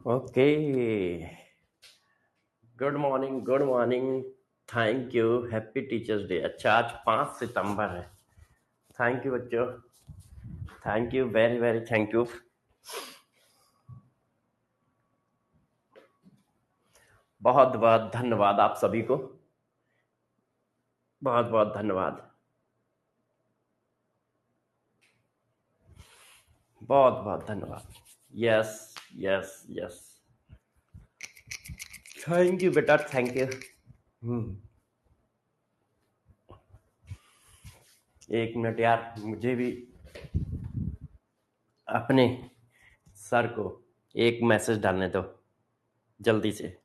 Okay. Good morning, good morning. Thank you. Happy teachers day. अच्छा, आज 5 सितंबर है। Thank you बच्चों। Thank you, very very thank you. बहुत बहुत धन्यवाद आप सभी को। बहुत बहुत धन्यवाद। बहुत बहुत धन्यवाद। Yes, yes, yes. Thank you बेटा, थैंक यू। एक मिनट यार, मुझे भी अपने सर को एक मैसेज डालने दो जल्दी से।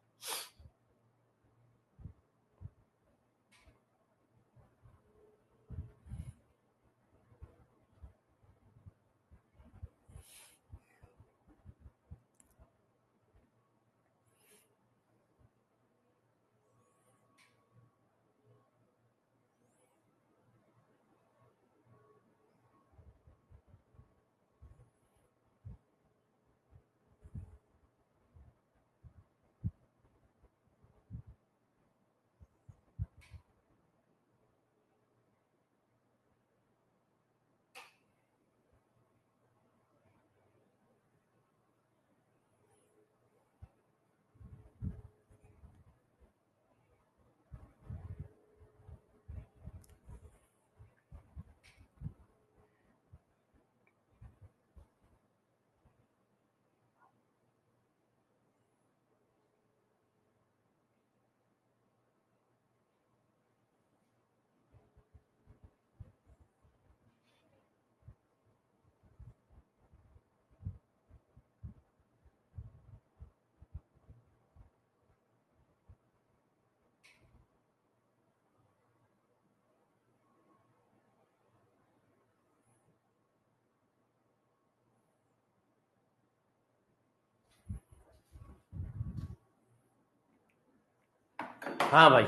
हाँ भाई,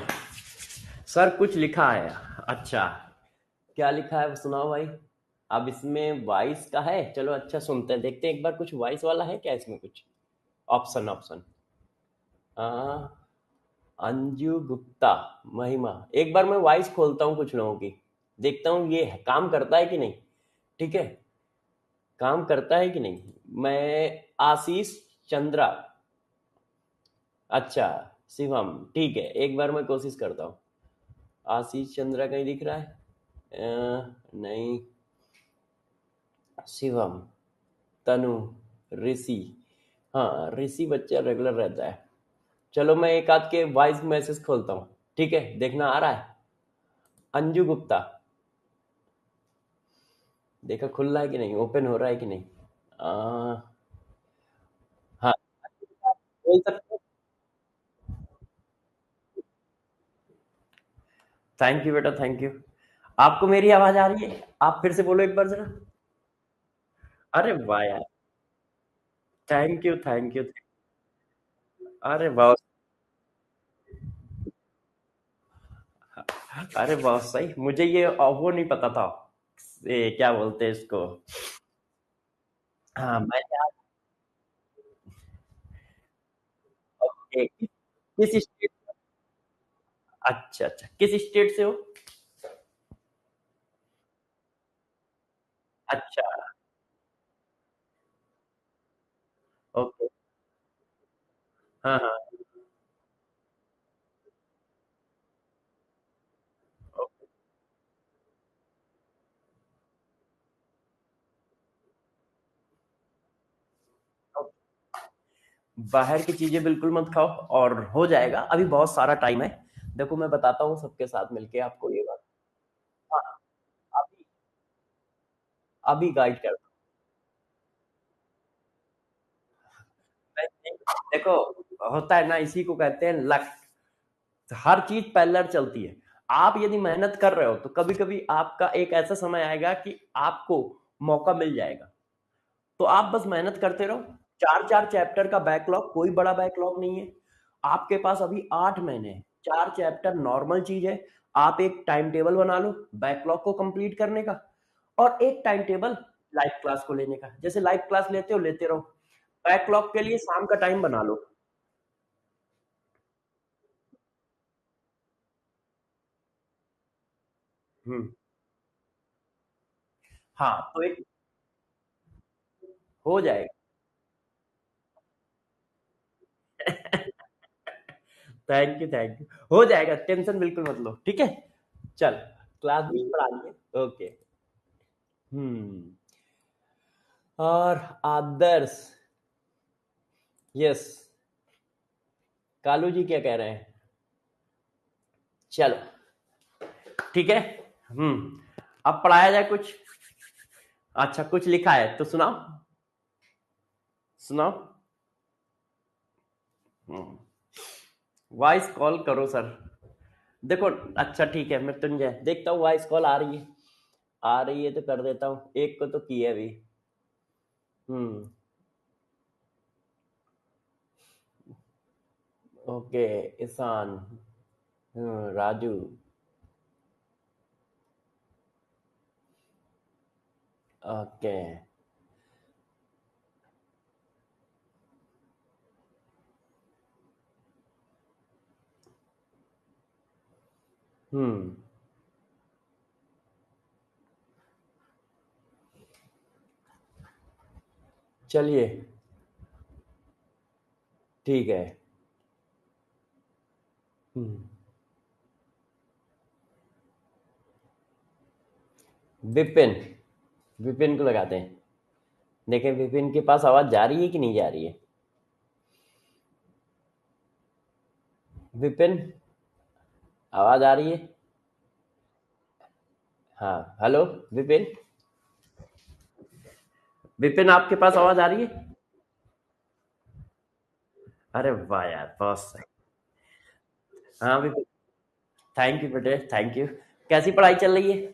सर कुछ लिखा है। अच्छा, क्या लिखा है वो सुनाओ भाई। अब इसमें वॉइस का है, चलो अच्छा सुनते हैं, देखते हैं एक बार। कुछ वॉइस वाला है क्या इसमें? कुछ ऑप्शन ऑप्शन। हाँ, अंजू गुप्ता, महिमा। एक बार मैं वॉइस खोलता हूँ कुछ लोगों की, देखता हूँ ये काम करता है कि नहीं। ठीक है, काम करता है कि नहीं। मैं आशीष चंद्रा। अच्छा, शिवम, ठीक है, एक बार मैं कोशिश करता हूँ। आशीष चंद्रा कहीं दिख रहा है? नहीं। शिवम, तनु, ऋषि। हाँ, ऋषि बच्चा रेगुलर रहता है। चलो मैं एक आध के वॉइस मैसेज खोलता हूँ। ठीक है, देखना आ रहा है। अंजू गुप्ता, देखा खुल रहा है कि नहीं, ओपन हो रहा है कि नहीं। आ, हाँ, बोल सकते हो। थैंक यू बेटा, थैंक यू। आपको मेरी आवाज आ रही है? आप फिर से बोलो एक बार जरा। अरे वाह यार, थैंक यू, थैंक यू। अरे बहुत, अरे बहुत सही। मुझे ये वो नहीं पता था, ये क्या बोलते हैं इसको। हाँ मैं, ओके, किस स्टेट? अच्छा अच्छा, किस स्टेट से हो? अच्छा, ओके। हाँ हाँ, ओके। बाहर की चीजें बिल्कुल मत खाओ, और हो जाएगा, अभी बहुत सारा टाइम है। देखो मैं बताता हूँ सबके साथ मिलके आपको ये बात। हाँ, अभी अभी गाइड करता हूँ देखो, होता है ना, इसी को कहते हैं लक। हर चीज पैरेलल चलती है। आप यदि मेहनत कर रहे हो तो कभी कभी आपका एक ऐसा समय आएगा कि आपको मौका मिल जाएगा। तो आप बस मेहनत करते रहो। 4 4 चैप्टर का बैकलॉग कोई बड़ा बैकलॉग नहीं है। आपके पास अभी 8 महीने हैं। 4 चैप्टर नॉर्मल चीज है। आप एक टाइम टेबल बना लो बैकलॉग को कंप्लीट करने का, और एक टाइम टेबल लाइव क्लास को लेने का। जैसे लाइव क्लास लेते हो लेते रहो, बैकलॉग के लिए शाम का टाइम बना लो। हम्म। हाँ तो एक हो जाएगा। थैंक यू, हो जाएगा, टेंशन बिल्कुल मत लो, ठीक है। चल, क्लास भी पढ़ा लिए, ओके। हम्म। और आदर्श, यस, कालू जी क्या कह रहे हैं? चलो, ठीक है। अब पढ़ाया जाए कुछ। अच्छा, कुछ लिखा है तो सुनाओ, सुनाओ। वॉइस कॉल करो सर। देखो, अच्छा ठीक है, मैं तुझे देखता हूँ, वॉइस कॉल आ रही है, आ रही है तो कर देता हूँ, एक को तो की है अभी। Hmm. Okay, Ishaan, Raju, okay. Hmm. चलिए, ठीक है। हम्म। विपिन, विपिन को लगाते हैं, देखें विपिन के पास आवाज जा रही है कि नहीं जा रही है। विपिन, आवाज आ रही है? हाँ, हेलो विपिन, विपिन आपके पास आवाज आ रही है? अरे वाह यार, बहुत सही। हाँ विपिन, थैंक यू बेटे, थैंक यू। कैसी पढ़ाई चल रही है?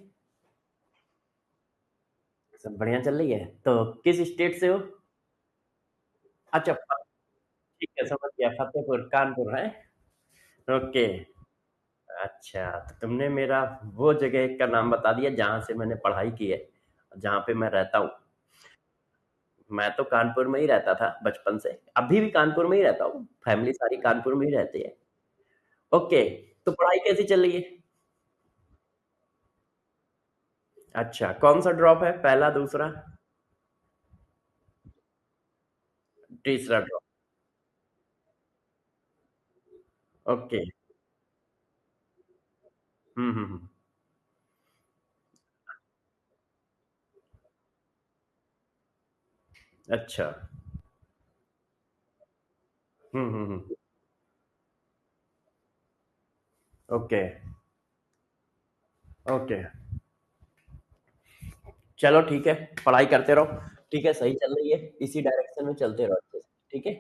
सब बढ़िया चल रही है, तो किस स्टेट से हो? अच्छा, ठीक है, समझ गया, फतेहपुर कानपुर है। ओके। अच्छा, तो तुमने मेरा वो जगह का नाम बता दिया जहाँ से मैंने पढ़ाई की है, जहाँ पे मैं रहता हूँ। मैं तो कानपुर में ही रहता था बचपन से, अभी भी कानपुर में ही रहता हूँ, फैमिली सारी कानपुर में ही रहती है। ओके, तो पढ़ाई कैसी चल रही है? अच्छा, कौन सा ड्रॉप है, पहला दूसरा? तीसरा ड्रॉप। ओके। हम्म। अच्छा। हम्म। ओके। ओके, चलो ठीक है, पढ़ाई करते रहो, ठीक है, सही चल रही है, इसी डायरेक्शन में चलते रहो अच्छे से, ठीक है।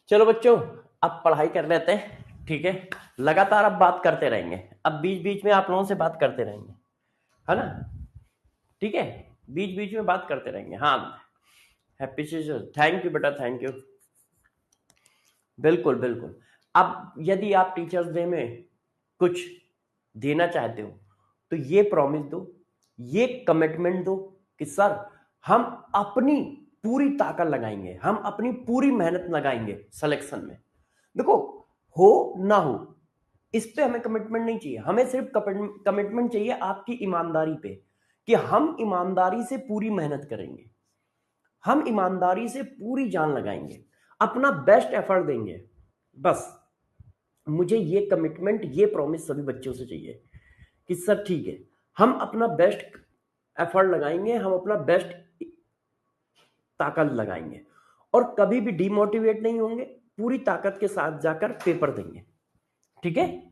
चलो बच्चों, अब पढ़ाई कर लेते हैं, ठीक है। लगातार अब बात करते रहेंगे, अब बीच बीच में आप लोगों से बात करते रहेंगे, है ना? ठीक है, बीच बीच में बात करते रहेंगे, हाँ। हैप्पी टीचर्स, थैंक यू बेटा, थैंक यू। बिल्कुल बिल्कुल। अब यदि आप टीचर्स डे में कुछ देना चाहते हो, तो ये प्रॉमिस दो, ये कमिटमेंट दो कि सर, हम अपनी पूरी ताकत लगाएंगे, हम अपनी पूरी मेहनत लगाएंगे सिलेक्शन में। देखो, हो ना हो, इस पे हमें कमिटमेंट नहीं चाहिए, हमें सिर्फ कमिटमेंट चाहिए आपकी ईमानदारी पे, कि हम ईमानदारी से पूरी मेहनत करेंगे, हम ईमानदारी से पूरी जान लगाएंगे, अपना बेस्ट एफर्ट देंगे। बस, मुझे ये कमिटमेंट, ये प्रॉमिस सभी बच्चों से चाहिए कि सर ठीक है, हम अपना बेस्ट एफर्ट लगाएंगे, हम अपना बेस्ट ताकत लगाएंगे, और कभी भी डिमोटिवेट नहीं होंगे, पूरी ताकत के साथ जाकर पेपर देंगे, ठीक है।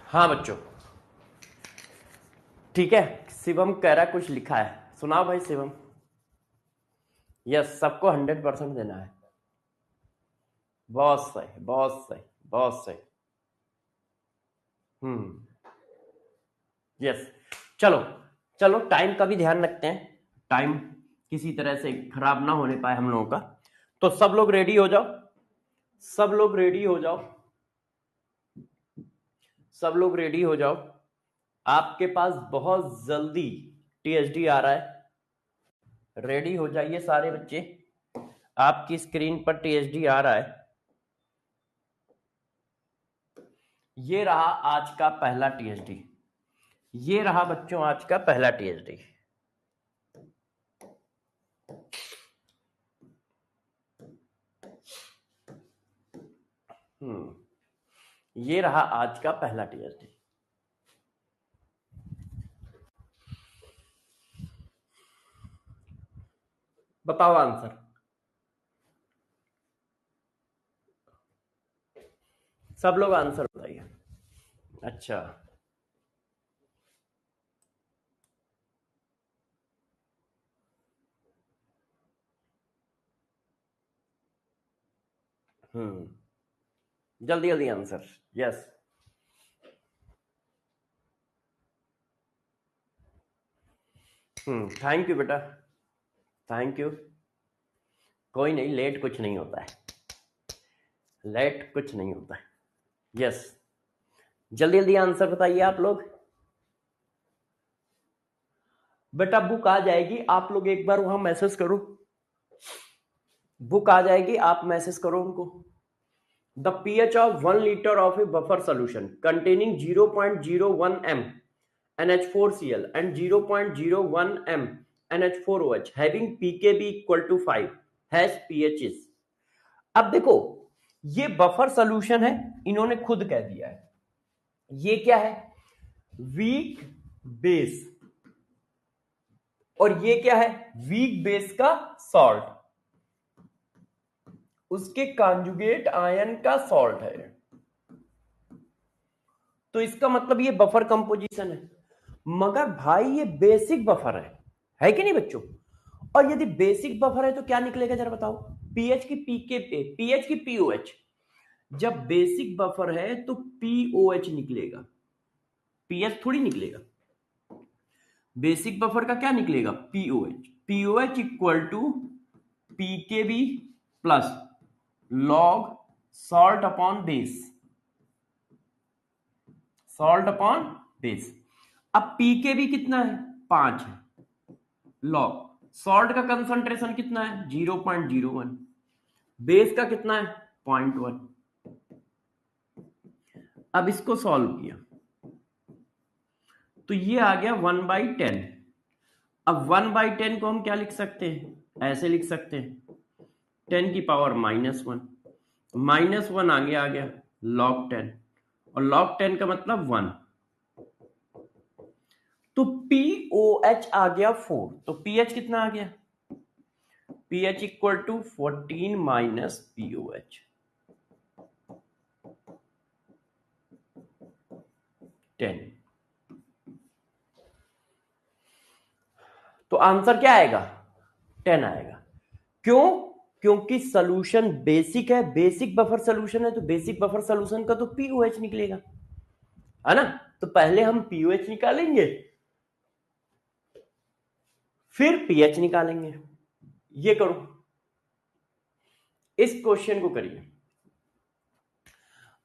हाँ बच्चों, ठीक है। शिवम कह रहा है कुछ लिखा है, सुनाओ भाई शिवम। यस, सबको 100% देना है। बहुत सही, बहुत सही, बहुत सही। हम्म। यस। चलो, चलो टाइम का भी ध्यान रखते हैं, टाइम किसी तरह से खराब ना होने पाए हम लोगों का। तो सब लोग रेडी हो जाओ, सब लोग रेडी हो जाओ, सब लोग रेडी हो जाओ। आपके पास बहुत जल्दी टीएचडी आ रहा है, रेडी हो जाइए सारे बच्चे। आपकी स्क्रीन पर टीएचडी आ रहा है। ये रहा आज का पहला टीएचडी, ये रहा बच्चों आज का पहला टीएचडी। ये रहा आज का पहला टीएचडी। बताओ आंसर, सब लोग आंसर बताइए। अच्छा। जल्दी जल्दी आंसर। यस। थैंक यू बेटा, थैंक यू। कोई नहीं, लेट कुछ नहीं होता है, लेट कुछ नहीं होता है। यस। जल्दी जल्दी आंसर बताइए आप लोग। बेटा बुक आ जाएगी, आप लोग एक बार वहां मैसेज करो, बुक आ जाएगी, आप मैसेज करो उनको। The pH of 1 liter of a buffer solution containing 0.01 m NH4Cl and 0.01 m NH4OH having pKb equal to 5 has pH is। अब देखो, ये बफर सोल्यूशन है, इन्होंने खुद कह दिया है। ये क्या है? Weak base. और ये क्या है? वीक बेस का सॉल्ट, उसके कॉन्जुगेट आयन का सॉल्ट है। तो इसका मतलब ये बफर कंपोजिशन है। मगर भाई ये बेसिक बफर है कि नहीं बच्चों? और यदि बेसिक बफर है तो क्या निकलेगा जरा बताओ? पीएच की पीके पे, पीएच की पीओएच। जब बेसिक बफर है तो पीओएच निकलेगा, पीएच थोड़ी निकलेगा। बेसिक बफर का क्या निकलेगा? POH. POH equal to pKb plus log salt upon base, salt upon base. अब पीकेबी कितना है? 5 है। लॉग सॉल्ट का कंसंट्रेशन कितना है? 0.01। बेस का कितना है? 0.1। अब इसको सॉल्व किया तो ये आ गया 1/10। अब 1/10 को हम क्या लिख सकते हैं? ऐसे लिख सकते हैं, 10 की पावर -1। -1 आगे आ गया log 10, और log 10 का मतलब 1। तो POH आ गया 4। तो pH कितना आ गया? pH equal to 14 minus POH, 10। तो आंसर क्या आएगा? 10 आएगा। क्यों? क्योंकि सोल्यूशन बेसिक है, बेसिक बफर सोल्यूशन है, तो बेसिक बफर सोल्यूशन का तो पीओएच निकलेगा, है ना? तो पहले हम पीओएच निकालेंगे, फिर पीएच निकालेंगे। ये करो, इस क्वेश्चन को करिए।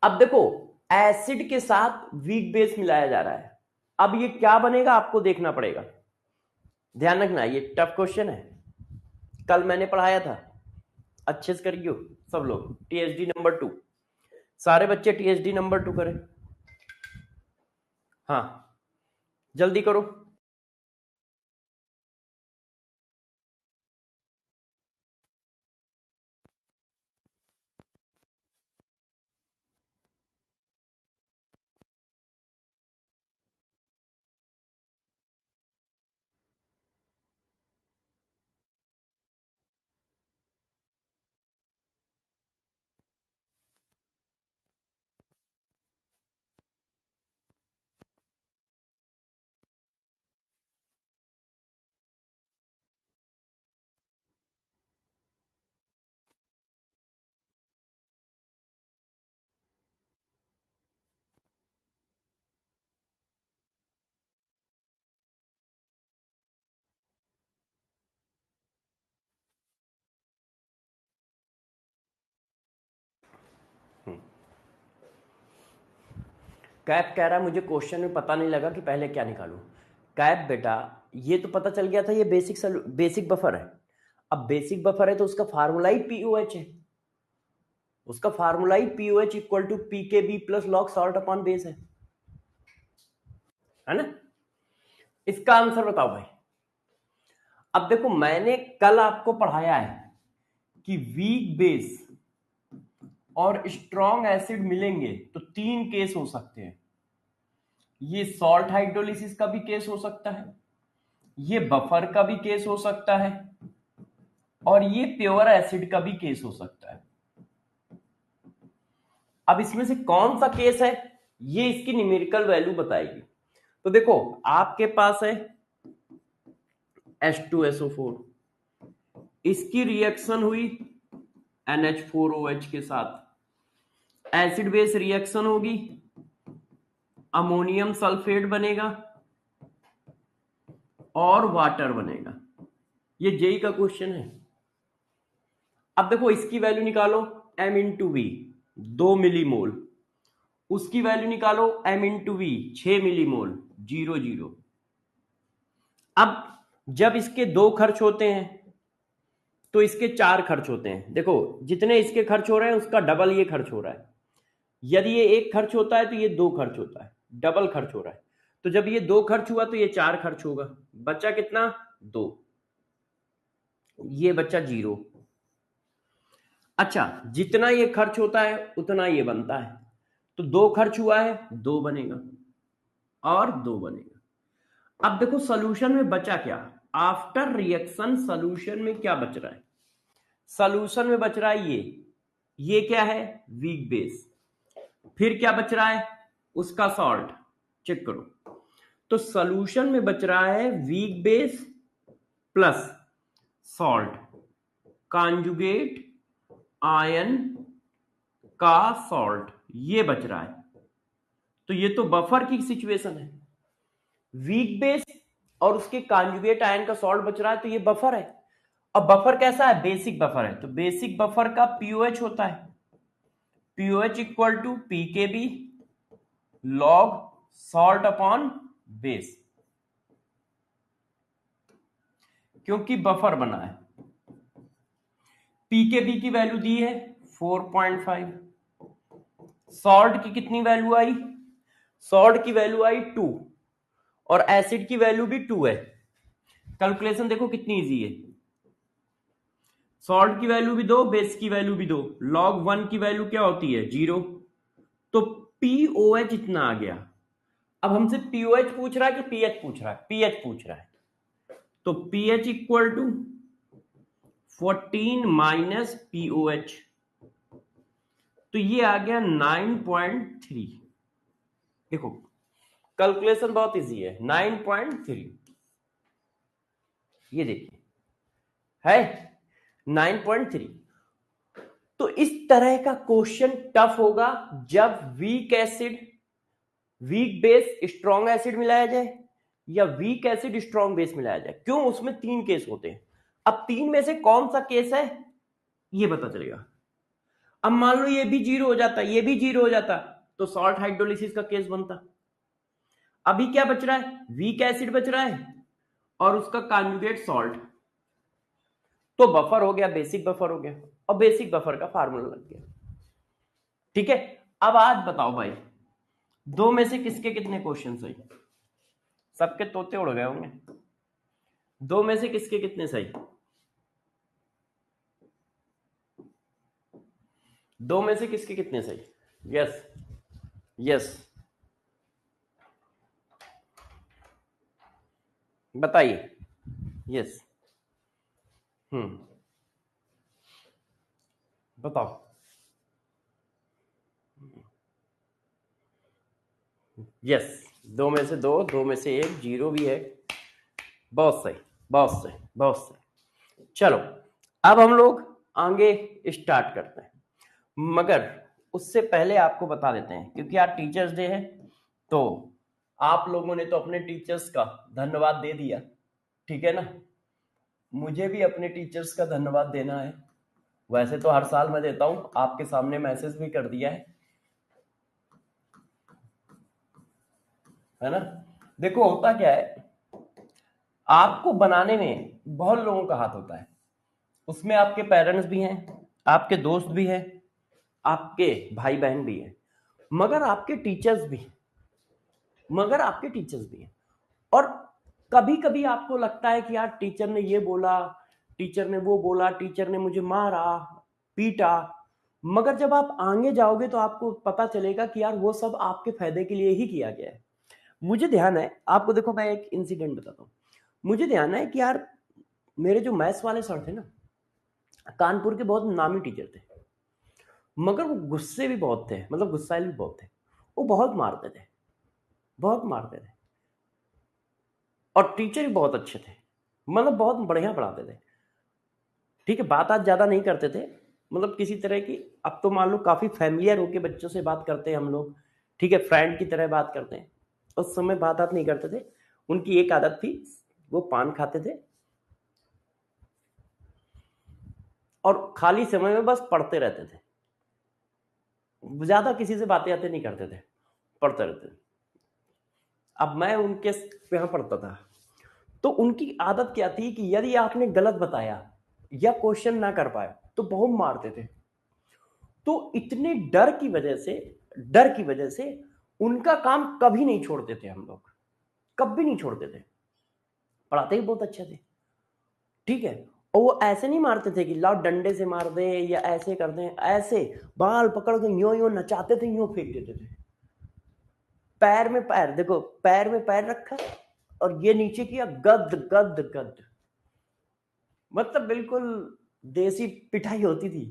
अब देखो, एसिड के साथ वीक बेस मिलाया जा रहा है। अब ये क्या बनेगा आपको देखना पड़ेगा, ध्यान रखना, ये टफ क्वेश्चन है, कल मैंने पढ़ाया था। अच्छे से करियो सब लोग। टीएचडी नंबर 2, सारे बच्चे टीएचडी नंबर 2 करें। हाँ, जल्दी करो। कैप कह रहा है मुझे क्वेश्चन में पता नहीं लगा कि पहले क्या निकालूं। कैप बेटा ये तो पता चल गया था, ये बेसिक बफर है। अब बेसिक बफर है तो उसका फार्मूला ही पीओएच है, उसका फार्मूला ही pOH equal to pKb plus log salt upon base है ना। इसका आंसर बताओ भाई। अब देखो मैंने कल आपको पढ़ाया है कि वीक बेस और स्ट्रॉन्ग एसिड मिलेंगे तो 3 केस हो सकते हैं। ये सॉल्ट हाइड्रोलिसिस का भी केस हो सकता है, ये बफर का भी केस हो सकता है, और ये प्योर एसिड का भी केस हो सकता है। अब इसमें से कौन सा केस है ये इसकी न्यूमेरिकल वैल्यू बताएगी। तो देखो आपके पास है H2SO4, इसकी रिएक्शन हुई NH4OH के साथ, एसिड बेस रिएक्शन होगी, अमोनियम सल्फेट बनेगा और वाटर बनेगा। ये जेई का क्वेश्चन है। अब देखो इसकी वैल्यू निकालो m इंटू वी 2 मिलीमोल, उसकी वैल्यू निकालो m इंटू वी 6 मिलीमोल 0,0। अब जब इसके 2 खर्च होते हैं तो इसके 4 खर्च होते हैं। देखो जितने इसके खर्च हो रहे हैं उसका डबल ये खर्च हो रहा है। यदि ये 1 खर्च होता है तो ये 2 खर्च होता है, डबल खर्च हो रहा है। तो जब ये 2 खर्च हुआ तो ये 4 खर्च होगा, बच्चा कितना 2, ये बच्चा 0। अच्छा जितना ये खर्च होता है उतना ये बनता है, तो 2 खर्च हुआ है 2 बनेगा और 2 बनेगा। अब देखो सॉल्यूशन में बचा क्या, आफ्टर रिएक्शन सॉल्यूशन में क्या बच रहा है, सॉल्यूशन में बच रहा है ये क्या है वीक बेस, फिर क्या बच रहा है उसका सॉल्ट, चेक करो। तो सॉल्यूशन में बच रहा है weak base plus salt, conjugate ion का सॉल्ट, ये बच रहा है। तो ये तो बफर की सिचुएशन है, वीक बेस और उसके कॉन्जुगेट आयन का सॉल्ट बच रहा है, तो ये बफर है। अब बफर कैसा है, बेसिक बफर है, तो बेसिक बफर का पीओएच होता है pOH equal to pKb log salt upon base, क्योंकि बफर बना है। पीकेबी की वैल्यू दी है 4.5, सॉल्ट की कितनी वैल्यू आई, सॉल्ट की वैल्यू आई 2 और एसिड की वैल्यू भी 2 है। कैलकुलेशन देखो कितनी इजी है, सॉल्ट की वैल्यू भी 2 बेस की वैल्यू भी 2, लॉग 1 की वैल्यू क्या होती है 0, तो पीओएच इतना आ गया। अब हमसे पीओएच पूछ रहा है कि पीएच पूछ रहा है, पीएच पूछ रहा है, तो pH equal to 14 minus pOH, तो ये आ गया 9.3। देखो कैलकुलेशन बहुत इजी है, 9.3, ये देखिए है 9.3। तो इस तरह का क्वेश्चन टफ होगा जब week acid weak base strong acid मिलाया जाए या वीक एसिड स्ट्रॉन्ग बेस मिलाया जाए। क्यों, उसमें 3 केस होते हैं। अब 3 में से कौन सा केस है ये पता चलेगा। अब मान लो ये भी 0 हो जाता, ये भी 0 हो जाता, तो सॉल्ट हाइड्रोलिसिस का केस बनता। अभी क्या बच रहा है, वीक एसिड बच रहा है और उसका कॉन्जुगेट सॉल्ट, तो बफर हो गया, बेसिक बफर हो गया, और बेसिक बफर का फार्मूला लग गया। ठीक है, अब आज बताओ भाई 2 में से किसके कितने क्वेश्चन सही, सबके तोते उड़ गए होंगे। 2 में से किसके कितने सही, 2 में से किसके कितने सही, यस यस बताइए, यस बताओ, यस 2 में से 2, 2 में से 1, 0 भी है, बहुत सही बहुत सही बहुत सही। चलो अब हम लोग आगे स्टार्ट करते हैं, मगर उससे पहले आपको बता देते हैं क्योंकि आज टीचर्स डे है, तो आप लोगों ने तो अपने टीचर्स का धन्यवाद दे दिया, ठीक है ना, मुझे भी अपने टीचर्स का धन्यवाद देना है। वैसे तो हर साल मैं देता हूं, आपके सामने मैसेज भी कर दिया है। है ना। देखो होता क्या है, आपको बनाने में बहुत लोगों का हाथ होता है, उसमें आपके पेरेंट्स भी हैं, आपके दोस्त भी हैं, आपके भाई बहन भी हैं, मगर आपके टीचर्स भी हैं, मगर आपके टीचर्स भी हैं। और कभी कभी आपको लगता है कि यार टीचर ने ये बोला, टीचर ने वो बोला, टीचर ने मुझे मारा, पीटा, मगर जब आप आगे जाओगे तो आपको पता चलेगा कि यार वो सब आपके फायदे के लिए ही किया गया है। मुझे ध्यान है, आपको देखो मैं एक इंसिडेंट बताता हूँ। मुझे ध्यान है कि यार मेरे जो मैथ्स वाले सर थे ना, कानपुर के बहुत नामी टीचर थे, मगर वो गुस्से भी बहुत थे, मतलब गुस्सैल भी बहुत थे। वो बहुत मारते थे, बहुत मारते थे, और टीचर भी बहुत अच्छे थे, मतलब बहुत बढ़िया पढ़ाते थे। ठीक है, बात आज ज़्यादा नहीं करते थे, मतलब किसी तरह की, अब तो मान लो काफ़ी फैमिलियर होके बच्चों से बात करते हैं हम लोग, ठीक है, फ्रेंड की तरह बात करते हैं। उस समय बात नहीं करते थे। उनकी एक आदत थी, वो पान खाते थे और खाली समय में बस पढ़ते रहते थे, ज़्यादा किसी से बातें आते नहीं करते थे, पढ़ते रहते थे। अब मैं उनके यहाँ पढ़ता था, तो उनकी आदत क्या थी कि यदि आपने गलत बताया या क्वेश्चन ना कर पाए तो बहुत मारते थे। तो इतने डर की वजह से उनका काम कभी नहीं छोड़ते थे हम लोग, कभी नहीं छोड़ते थे। पढ़ाते ही बहुत अच्छे थे, ठीक है। और वो ऐसे नहीं मारते थे कि लाओ डंडे से मार दे या ऐसे कर दें, ऐसे बाल पकड़ के यूं यूं नचाते थे, यूं फेंक देते थे। पैर में पैर, देखो पैर में पैर रखा और ये नीचे किया, गद गद गद, मतलब बिल्कुल देसी पिटाई होती थी।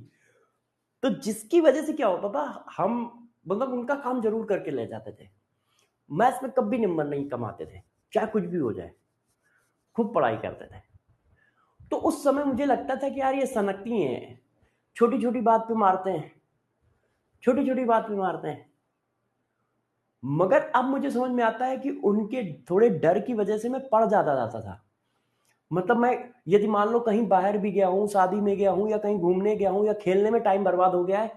तो जिसकी वजह से क्या होता था, हम मतलब उनका काम जरूर करके ले जाते थे। मैथ्स में कभी नंबर नहीं कमाते थे, चाहे कुछ भी हो जाए, खूब पढ़ाई करते थे। तो उस समय मुझे लगता था कि यार ये सनकती हैं, छोटी छोटी बात पे मारते हैं, छोटी छोटी बात पे मारते हैं। मगर अब मुझे समझ में आता है कि उनके थोड़े डर की वजह से मैं पढ़ ज्यादा जाता था। मतलब मैं यदि मान लो कहीं बाहर भी गया हूं, शादी में गया हूं या कहीं घूमने गया हूं या खेलने में टाइम बर्बाद हो गया है,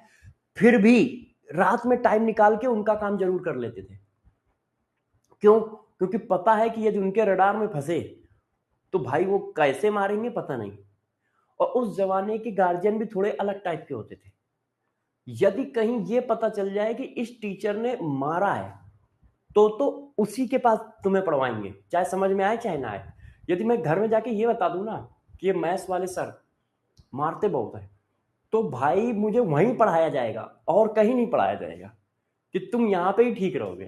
फिर भी रात में टाइम निकाल के उनका काम जरूर कर लेते थे। क्यों? क्योंकि पता है कि यदि उनके रडार में फंसे तो भाई वो कैसे मारेंगे पता नहीं। और उस जमाने के गार्जियन भी थोड़े अलग टाइप के होते थे। यदि कहीं ये पता चल जाए कि इस टीचर ने मारा है तो उसी के पास तुम्हें पढ़वाएंगे, चाहे समझ में आए चाहे ना आए। यदि मैं घर में जाके ये बता दूं ना कि ये मैथ्स वाले सर मारते बहुत है, तो भाई मुझे वहीं पढ़ाया जाएगा और कहीं नहीं पढ़ाया जाएगा, कि तुम यहां पे ही ठीक रहोगे,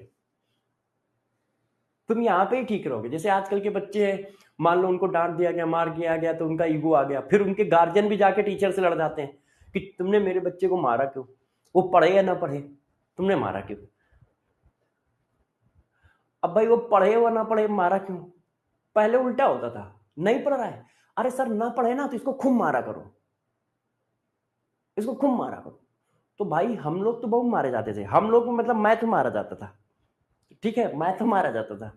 तुम यहाँ पे ही ठीक रहोगे। जैसे आजकल के बच्चे हैं, मान लो उनको डांट दिया गया, मार दिया गया, तो उनका ईगो आ गया, फिर उनके गार्जियन भी जाके टीचर से लड़ जाते हैं कि तुमने मेरे बच्चे को मारा क्यों, वो पढ़े या ना पढ़े, तुमने मारा क्यों। अब भाई वो पढ़े या ना पढ़े, मारा क्यों। पहले उल्टा होता था, नहीं पढ़ रहा है, अरे सर ना पढ़े ना तो इसको खूब मारा करो, इसको खूब मारा करो। तो भाई हम लोग तो बहुत मारे जाते थे, हम लोग मतलब मैथ मारा जाता था, ठीक है, मैथ मारा जाता था,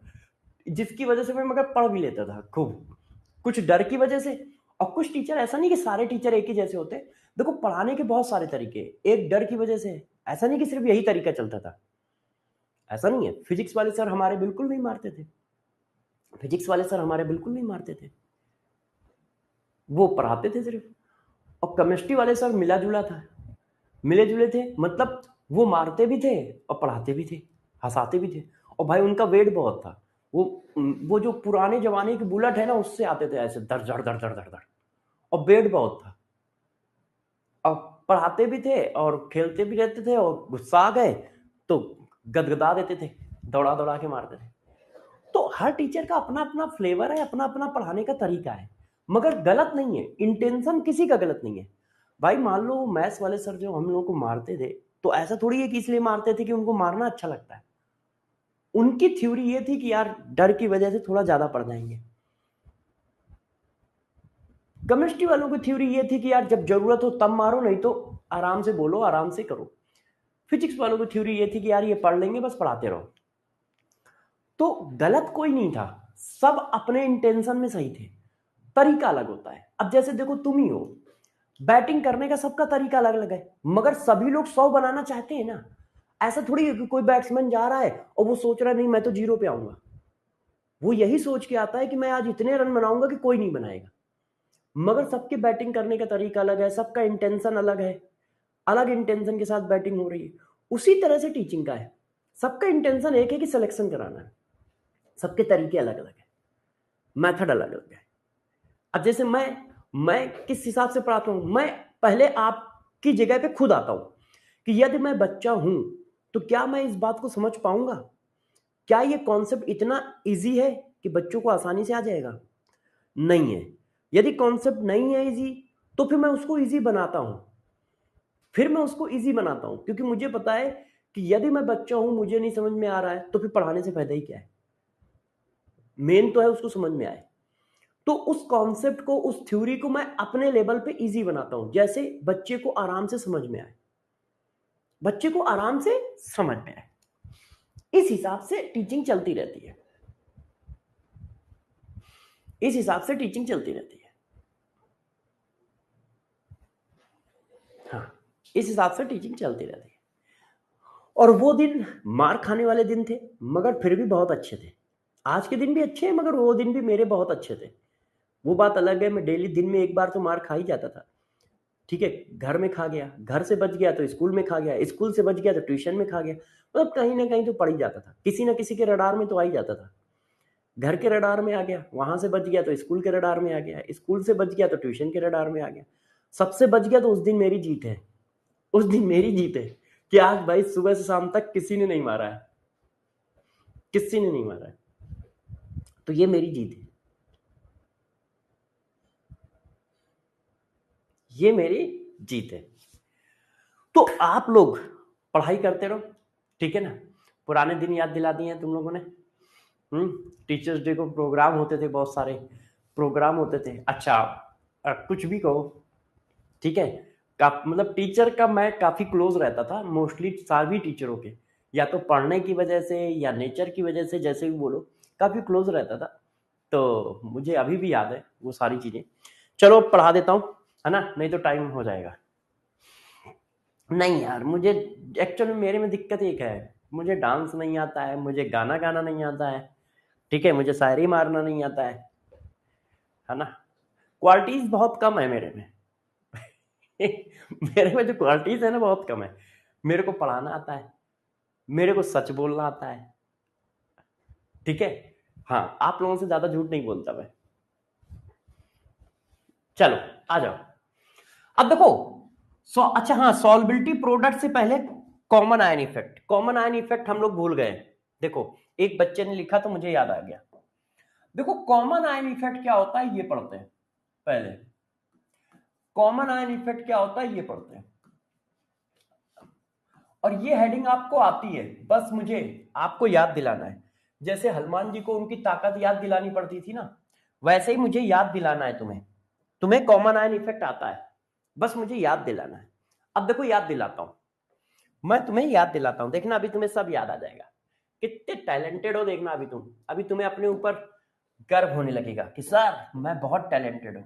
जिसकी वजह से मैं मगर पढ़ भी लेता था खूब, कुछ डर की वजह से। और कुछ टीचर, ऐसा नहीं कि सारे टीचर एक ही जैसे होते, देखो पढ़ाने के बहुत सारे तरीके, एक डर की वजह से, ऐसा नहीं कि सिर्फ यही तरीका चलता था, ऐसा नहीं है। फिजिक्स वाले सर हमारे बिल्कुल नहीं मारते थे, फिजिक्स वाले सर हमारे बिल्कुल नहीं मारते थे, वो पढ़ाते थे सिर्फ। और केमिस्ट्री वाले सर मिला जुला था, मिले जुले थे, मतलब वो मारते भी थे और पढ़ाते भी थे, हंसाते भी थे। और भाई उनका वेट बहुत था, वो वो जो पुराने जमाने की बुलेट है ना, उससे आते थे ऐसे दर दर दर दर दर दर, और वेट बहुत था। और पढ़ाते भी थे और खेलते भी रहते थे, और गुस्सा आ गए तो गदगदा देते थे, दौड़ा दौड़ा के मारते थे। तो हर टीचर का अपना अपना फ्लेवर है, अपना अपना पढ़ाने का तरीका है, मगर गलत नहीं है, इंटेंशन किसी का गलत नहीं है। भाई मान लो मैथ्स वाले सर जो हम लोगों को मारते थे, तो ऐसा थोड़ी है कि इसलिए मारते थे कि उनको मारना अच्छा लगता है। उनकी थ्योरी ये थी कि यार डर की वजह से थोड़ा ज्यादा पढ़ जाएंगे। केमिस्ट्री वालों की थ्योरी ये थी कि यार जब जरूरत हो तब मारो, नहीं तो आराम से बोलो, आराम से करो। फिजिक्स वालों की थ्योरी ये थी कि यार ये पढ़ लेंगे, बस पढ़ाते रहो। तो गलत कोई नहीं था, सब अपने इंटेंशन में सही थे, तरीका अलग होता है। अब जैसे देखो तुम ही हो, बैटिंग करने का सबका तरीका अलग अलग है, मगर सभी लोग 100 बनाना चाहते हैं ना। ऐसा थोड़ी है कि कोई बैट्समैन जा रहा है और वो सोच रहा है नहीं मैं तो 0 पे आऊंगा। वो यही सोच के आता है कि मैं आज इतने रन बनाऊंगा कि कोई नहीं बनाएगा। मगर सबके बैटिंग करने का तरीका अलग है, सबका इंटेंशन अलग है, अलग इंटेंशन के साथ बैटिंग हो रही है। उसी तरह से टीचिंग का है, सबका इंटेंशन एक है कि सिलेक्शन कराना है, सबके तरीके अलग अलग है, मेथड अलग अलग है। अब जैसे मैं किस हिसाब से पढ़ाता हूं, मैं पहले आपकी जगह पे खुद आता हूं कि यदि मैं बच्चा हूं तो क्या मैं इस बात को समझ पाऊंगा, क्या ये कॉन्सेप्ट इतना इजी है कि बच्चों को आसानी से आ जाएगा? नहीं है। यदि कॉन्सेप्ट नहीं है इजी तो फिर मैं उसको इजी बनाता हूं, क्योंकि मुझे पता है कि यदि मैं बच्चा हूं, मुझे नहीं समझ में आ रहा है तो फिर पढ़ाने से फायदा ही क्या है। मेन तो है उसको समझ में आए। तो उस कॉन्सेप्ट को, उस थ्योरी को मैं अपने लेवल पे इजी बनाता हूं, जैसे बच्चे को आराम से समझ में आए, इस हिसाब से टीचिंग चलती रहती है, हाँ, इस हिसाब से टीचिंग चलती रहती है। और वो दिन मार खाने वाले दिन थे, मगर फिर भी बहुत अच्छे थे। आज के दिन भी अच्छे हैं, मगर वो दिन भी मेरे बहुत अच्छे थे। वो बात अलग है, मैं डेली दिन में एक बार तो मार खा ही जाता था, ठीक है। घर में खा गया, घर से बच गया तो स्कूल में खा गया, स्कूल से बच गया तो ट्यूशन में खा गया, मतलब कहीं ना कहीं तो पड़ ही जाता था, किसी ना किसी के रडार में तो आ ही जाता था। घर के रडार में आ गया, वहां से बच गया तो स्कूल के रडार में आ गया, स्कूल से बच गया तो ट्यूशन के रडार में आ गया, सबसे बच गया तो उस दिन मेरी जीत है। कि आज भाई सुबह से शाम तक किसी ने नहीं मारा है, तो ये मेरी जीत है, तो आप लोग पढ़ाई करते रहो, ठीक है ना। पुराने दिन याद दिला दिए हैं तुम लोगों ने। टीचर्स डे को प्रोग्राम होते थे, बहुत सारे प्रोग्राम होते थे। अच्छा, कुछ भी कहो, ठीक है। मतलब टीचर का मैं काफी क्लोज रहता था, मोस्टली सभी टीचरों के, या तो पढ़ने की वजह से या नेचर की वजह से, जैसे भी बोलो, काफी क्लोज रहता था। तो मुझे अभी भी याद है वो सारी चीजें। चलो पढ़ा देता हूँ, है ना, नहीं तो टाइम हो जाएगा। नहीं यार, मुझे एक्चुअली मेरे में दिक्कत एक है, मुझे डांस नहीं आता है, मुझे गाना गाना नहीं आता है, ठीक है, मुझे शायरी मारना नहीं आता है ना। क्वालिटीज बहुत कम है मेरे में। मेरे में जो क्वालिटीज है ना, बहुत कम है। मेरे को पढ़ाना आता है, मेरे को सच बोलना आता है, ठीक है। हाँ, आप लोगों से ज्यादा झूठ नहीं बोलता मैं। चलो आ जाओ। अब देखो, अच्छा हाँ, सॉल्बिलिटी प्रोडक्ट से पहले कॉमन आयन इफेक्ट हम लोग भूल गए। देखो, एक बच्चे ने लिखा तो मुझे याद आ गया। देखो, कॉमन आयन इफेक्ट क्या होता है ये पढ़ते हैं पहले। कॉमन आयन इफेक्ट क्या होता है ये पढ़ते हैं, और ये हेडिंग आपको आती है, बस मुझे आपको याद दिलाना है। जैसे हनुमान जी को उनकी ताकत याद दिलानी पड़ती थी ना, वैसे ही मुझे याद दिलाना है तुम्हें कॉमन आयन इफेक्ट आता है, बस मुझे याद दिलाना है। अब देखो, याद दिलाता हूं, मैं तुम्हें याद दिलाता हूं, देखना अभी तुम्हें सब याद आ जाएगा। कितने टैलेंटेड हो देखना, अभी तुम्हें अपने ऊपर गर्व होने लगेगा कि सर मैं बहुत टैलेंटेड हूं।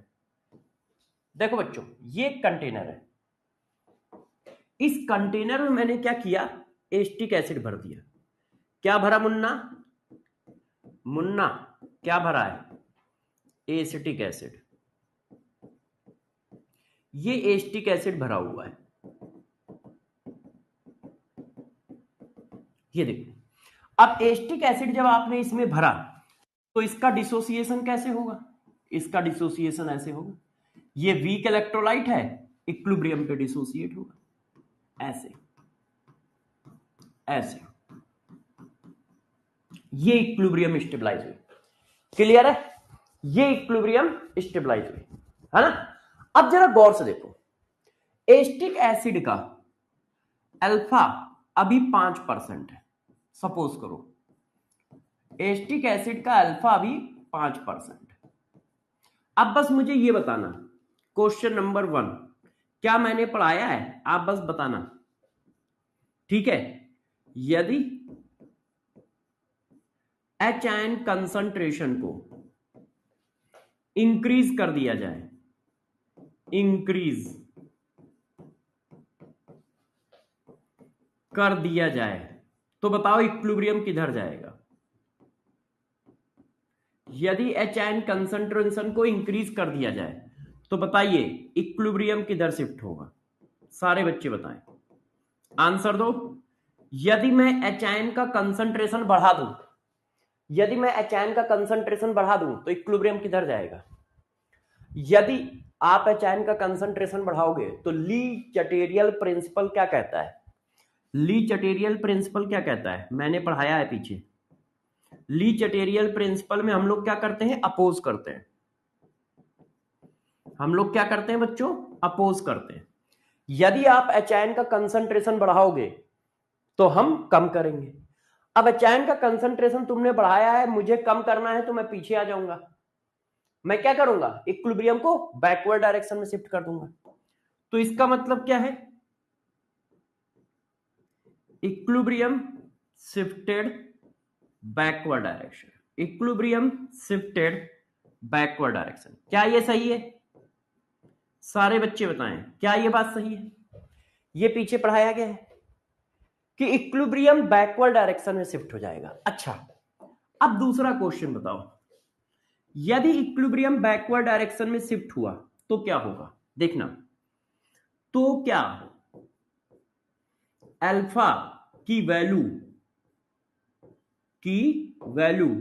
देखो बच्चों, ये कंटेनर है, इस कंटेनर में मैंने क्या किया, एस्टिक एसिड भर दिया। क्या भरा मुन्ना? क्या भरा है? Acetic acid. ये एस्टिक एसिड भरा हुआ है, ये देखो। अब एस्टिक एसिड जब आपने इसमें भरा तो इसका डिसोसिएशन कैसे होगा? इसका डिसोसिएशन ऐसे होगा, ये वीक इलेक्ट्रोलाइट है, इक्विलिब्रियम पे डिसोसिएट होगा, ऐसे ऐसे, ये इक्विलिब्रियम स्टेबलाइज हुई। क्लियर है? ये इक्विलिब्रियम स्टेबलाइज हुई, है ना। अब जरा गौर से देखो, एस्टिक एसिड का अल्फा अभी 5% है, सपोज करो एस्टिक एसिड का अल्फा अभी 5%। अब बस मुझे ये बताना, क्वेश्चन नंबर 1 क्या मैंने पढ़ाया है, आप बस बताना, ठीक है। यदि एच आयन कंसंट्रेशन को इंक्रीज कर दिया जाए, कर दिया जाए तो बताओ इक्विलिब्रियम किधर जाएगा? यदि HN कंसंट्रेशन को इंक्रीज कर दिया जाए तो बताइए इक्विलिब्रियम किधर शिफ्ट होगा? सारे बच्चे बताएं, आंसर दो। यदि मैं HN का कंसंट्रेशन बढ़ा दूं, यदि मैं HN का कंसंट्रेशन बढ़ा दूं तो इक्विलिब्रियम किधर जाएगा? यदि आप HN का कंसंट्रेशन बढ़ाओगे तो ली चटेरियल प्रिंसिपल क्या कहता है? ली चटेरियल प्रिंसिपल क्या कहता है? मैंने पढ़ाया है पीछे। ली चटेरियल प्रिंसिपल में हम लोग क्या करते हैं? अपोज करते हैं। हम लोग क्या करते हैं बच्चों? अपोज करते हैं। यदि आप HN का कंसंट्रेशन बढ़ाओगे तो हम कम करेंगे। अब HN का कंसंट्रेशन तुमने बढ़ाया है, मुझे कम करना है, तो मैं पीछे आ जाऊंगा। मैं क्या करूंगा? इक्विलिब्रियम को बैकवर्ड डायरेक्शन में शिफ्ट कर दूंगा। तो इसका मतलब क्या है? Equilibrium shifted backward direction. Equilibrium shifted backward direction. क्या ये सही है? सारे बच्चे बताएं, क्या ये बात सही है? ये पीछे पढ़ाया गया है कि इक्विलिब्रियम बैकवर्ड डायरेक्शन में शिफ्ट हो जाएगा। अच्छा, अब दूसरा क्वेश्चन बताओ, यदि इक्विलिब्रियम बैकवर्ड डायरेक्शन में शिफ्ट हुआ तो क्या होगा? देखना, तो क्या अल्फा की वैल्यू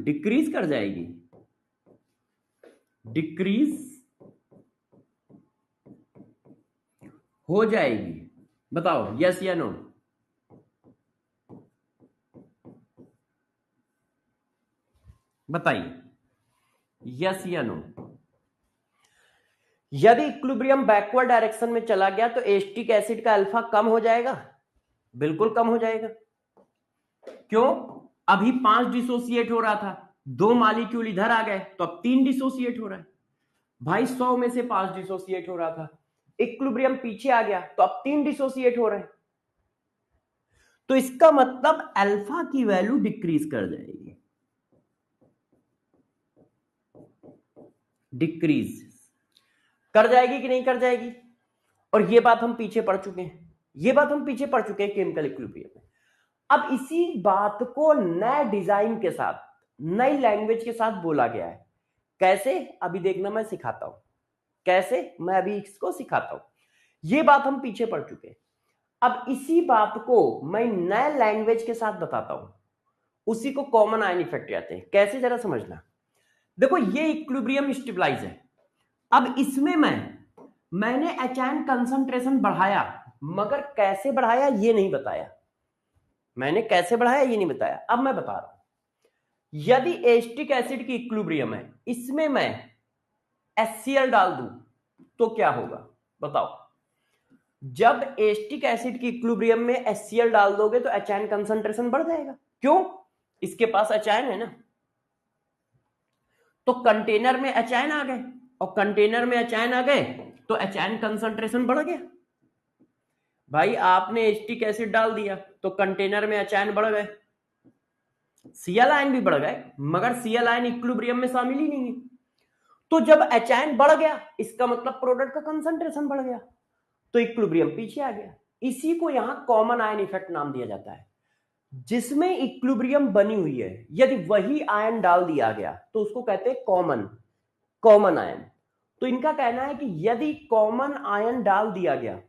डिक्रीज कर जाएगी? डिक्रीज हो जाएगी? बताओ यस या नो। बताइए यस या नो। यदि इक्विलिब्रियम बैकवर्ड डायरेक्शन में चला गया तो एसिटिक एसिड का अल्फा कम हो जाएगा? बिल्कुल कम हो जाएगा। क्यों? अभी 5 डिसोसिएट हो रहा था, 2 मॉलिक्यूल इधर आ गए तो अब 3 डिसोसिएट हो रहा है। भाई 100 में से 5 डिसोसिएट हो रहा था, इक्विलिब्रियम पीछे आ गया तो अब 3 डिसोसिएट हो रहे हैं। तो इसका मतलब अल्फा की वैल्यू डिक्रीज कर जाएगी। डिक्रीज कर जाएगी कि नहीं कर जाएगी? और ये बात हम पीछे पढ़ चुके हैं, ये बात हम पीछे पढ़ चुके हैं केमिकल इक्विलिब्रियम में। अब इसी बात को नए डिजाइन के साथ, नई लैंग्वेज के साथ बोला गया है। कैसे? अभी देखना, मैं सिखाता हूं कैसे, मैं अभी इसको सिखाता हूं। ये बात हम पीछे पढ़ चुके हैं। अब इसी बात को मैं नए लैंग्वेज के साथ बताता हूं, उसी को कॉमन आयन इफेक्ट कहते हैं। कैसे, जरा समझना। देखो, ये इक्विलिब्रियम स्टेबलाइज है। अब इसमें मैंने HN कंसंट्रेशन बढ़ाया, मगर कैसे बढ़ाया ये नहीं बताया। मैंने कैसे बढ़ाया ये नहीं बताया, अब मैं बता रहा हूं। यदि एसिटिक एसिड की इक्विलिब्रियम है, इसमें मैं HCl डाल दूं तो क्या होगा? बताओ। जब एसिटिक एसिड की इक्विलिब्रियम में HCl डाल दोगे तो HN कंसंट्रेशन बढ़ जाएगा। क्यों? इसके पास HN है ना, तो कंटेनर में HN आ गए, और कंटेनर में HN आ गए तो HN कंसंट्रेशन बढ़ गया। भाई आपने एसिटिक एसिड डाल दिया तो कंटेनर में HN बढ़ गए, Cl आयन भी बढ़ गए, मगर Cl आयन इक्विलिब्रियम में शामिल ही नहीं है। तो जब HN बढ़ गया, इसका मतलब प्रोडक्ट का कंसंट्रेशन बढ़ गया, तो इक्विलिब्रियम पीछे आ गया। इसी को यहां कॉमन आयन इफेक्ट नाम दिया जाता है। जिसमें इक्विलिब्रियम बनी हुई है, यदि वही आयन डाल दिया गया तो उसको कहते हैं कॉमन आयन। तो इनका कहना है कि यदि कॉमन आयन डाल दिया गया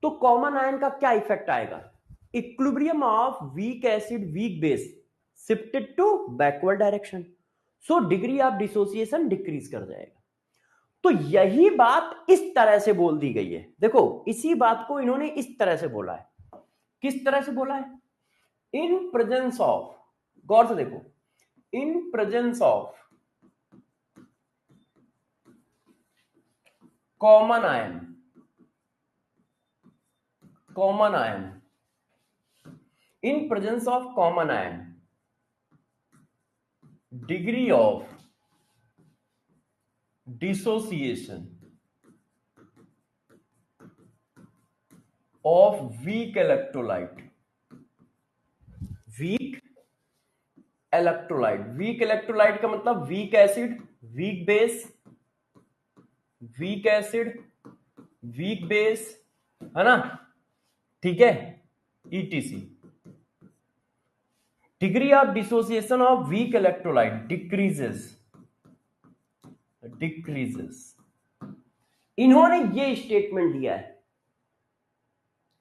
तो कॉमन आयन का क्या इफेक्ट आएगा? Equilibrium of weak acid weak base shifted to backward direction, so degree of dissociation decrease कर जाएगा। तो यही बात इस तरह से बोल दी गई है। देखो, इसी बात को इन्होंने इस तरह से बोला है। किस तरह से बोला है? इन प्रेजेंस ऑफ, गौर से देखो, in presence of common ion, in presence of common ion, degree of dissociation of weak electrolyte, weak electrolyte का मतलब week acid weak base, week acid weak base, है ना? ठीक है, ETC। Degree of dissociation of weak electrolyte decreases. इन्होंने ये statement दिया है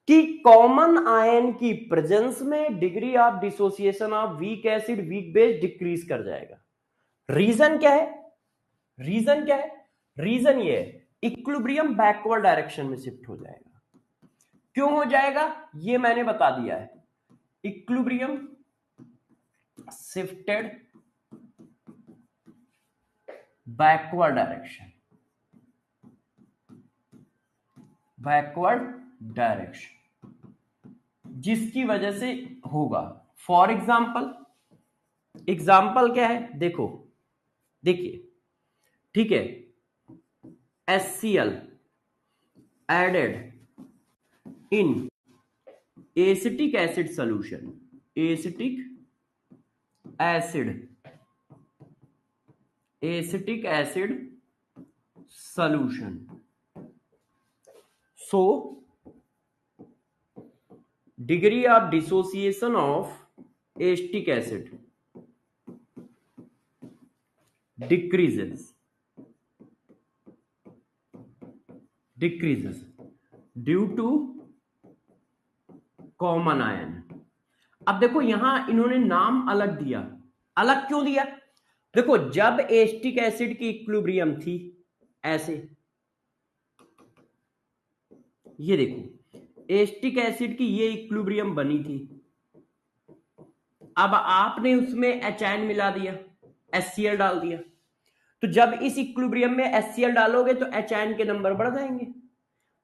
कि कॉमन आयन की प्रेजेंस में degree of dissociation of weak acid weak base decrease कर जाएगा। रीजन क्या है? रीजन ये है इक्विलिब्रियम बैकवर्ड डायरेक्शन में शिफ्ट हो जाएगा। क्यों हो जाएगा ये मैंने बता दिया है। इक्विलिब्रियम शिफ्टेड बैकवर्ड डायरेक्शन जिसकी वजह से होगा। फॉर एग्जाम्पल क्या है? देखिए ठीक है, HCl added in acetic acid solution, acetic acid solution. So degree of dissociation of acetic acid decreases due to common ion। अब देखो यहां इन्होंने नाम अलग दिया। अलग क्यों दिया? देखो जब एसिटिक एसिड की इक्विलिब्रियम थी ऐसे, ये देखो एसिटिक एसिड की ये इक्विलिब्रियम बनी थी, अब आपने उसमें एचाइन मिला दिया, HCl डाल दिया, तो जब इस इक्विलिब्रियम में HCl डालोगे तो एचाइन के नंबर बढ़ जाएंगे।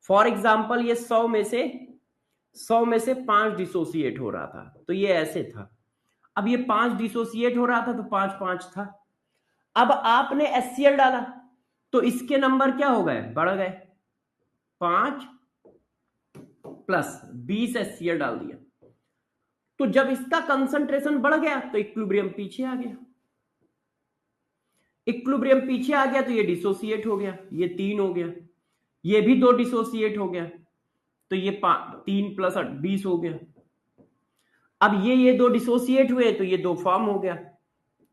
फॉर एग्जांपल ये 100 में से 5 डिसोसिएट हो रहा था, तो ये ऐसे था। अब ये 5 डिसोसिएट हो रहा था तो 5 5 था। अब आपने HCl डाला तो इसके नंबर क्या हो गए? बढ़ गए। 5 प्लस 20 HCl डाल दिया, तो जब इसका कंसंट्रेशन बढ़ गया तो इक्विलिब्रियम पीछे आ गया। तो ये डिसोसिएट हो गया, ये 3 हो गया, ये भी 2 डिसोसिएट हो गया, तो ये 3 प्लस 20 हो गया। अब ये 2 डिसोसिएट हुए तो ये 2 फॉर्म हो गया,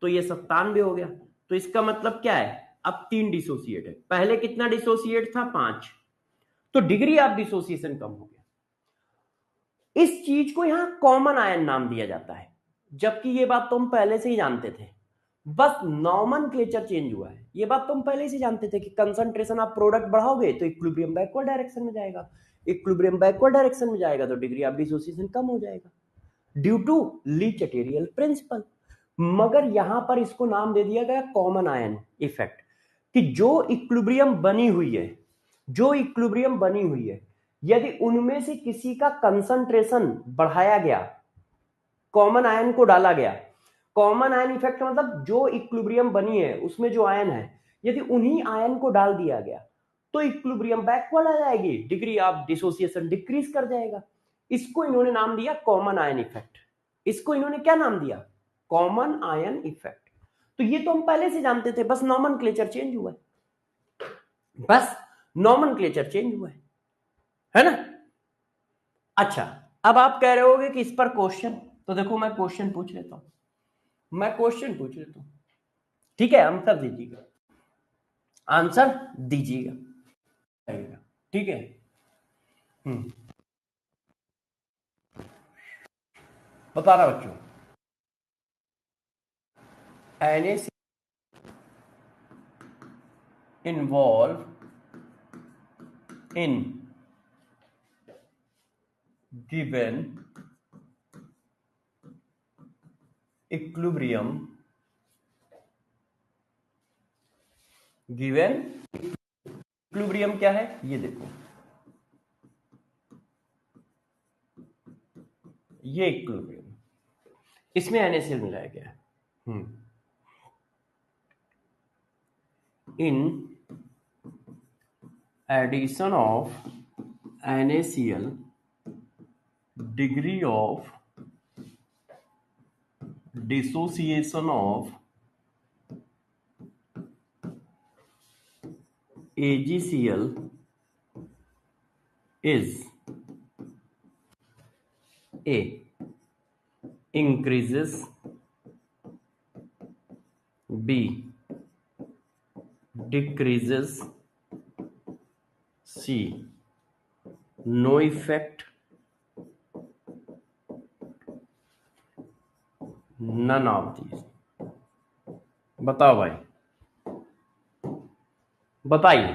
तो ये 97 हो गया। तो इसका मतलब क्या है? अब 3 डिसोसिएट है, पहले कितना डिसोसिएट था? 5। तो डिग्री ऑफ डिसोसिएशन कम हो गया। इस चीज को यहां कॉमन आयन नाम दिया जाता है, जबकि ये बात तो हम पहले से ही जानते थे, बस नॉमेनक्लेचर चेंज हुआ है। ये बात तो हम पहले से जानते थे कि कंसंट्रेशन आप प्रोडक्ट बढ़ाओगे तो इक्विलिब्रियम बैकवर्ड डायरेक्शन में जाएगा, तो डिग्री ऑफ डिसोसिएशन कम हो जाएगा ड्यू टू ली चटेरियल प्रिंसिपल। मगर यहां पर इसको नाम दे दिया गया कॉमन आयन इफेक्ट, कि जो इक्विलिब्रियम बनी हुई है यदि उनमें से किसी का कंसंट्रेशन बढ़ाया गया, कॉमन आयन को डाला गया, कॉमन आयन इफेक्ट मतलब जो इक्विलिब्रियम बनी है उसमें जो आयन है, यदि उन्हीं आयन को डाल दिया गया तो इक्विलिब्रियम बैकवर्ड आ जाएगी, डिग्री ऑफ डिसोसिएशन डिक्रीज कर जाएगा। इसको इन्होंने नाम दिया कॉमन आयन इफेक्ट। इसको इन्होंने क्या नाम दिया? Common ion effect. तो ये तो हम पहले से जानते थे, बस नॉमेनक्लेचर चेंज हुआ है ना। अच्छा, अब आप कह रहे होगे कि इस पर क्वेश्चन, तो देखो मैं क्वेश्चन पूछ लेता हूं। ठीक है, आंसर दीजिएगा। ठीक है, बता रहा बच्चों, NaCl involve in given equilibrium क्या है? ये देखो, ये इक्विलिब्रियम, इसमें NaCl मिलाया गया है। In addition of NaCl, degree of dissociation of AgCl is A, increases B decreases, C no effect, none of these। बताओ भाई, बताइए।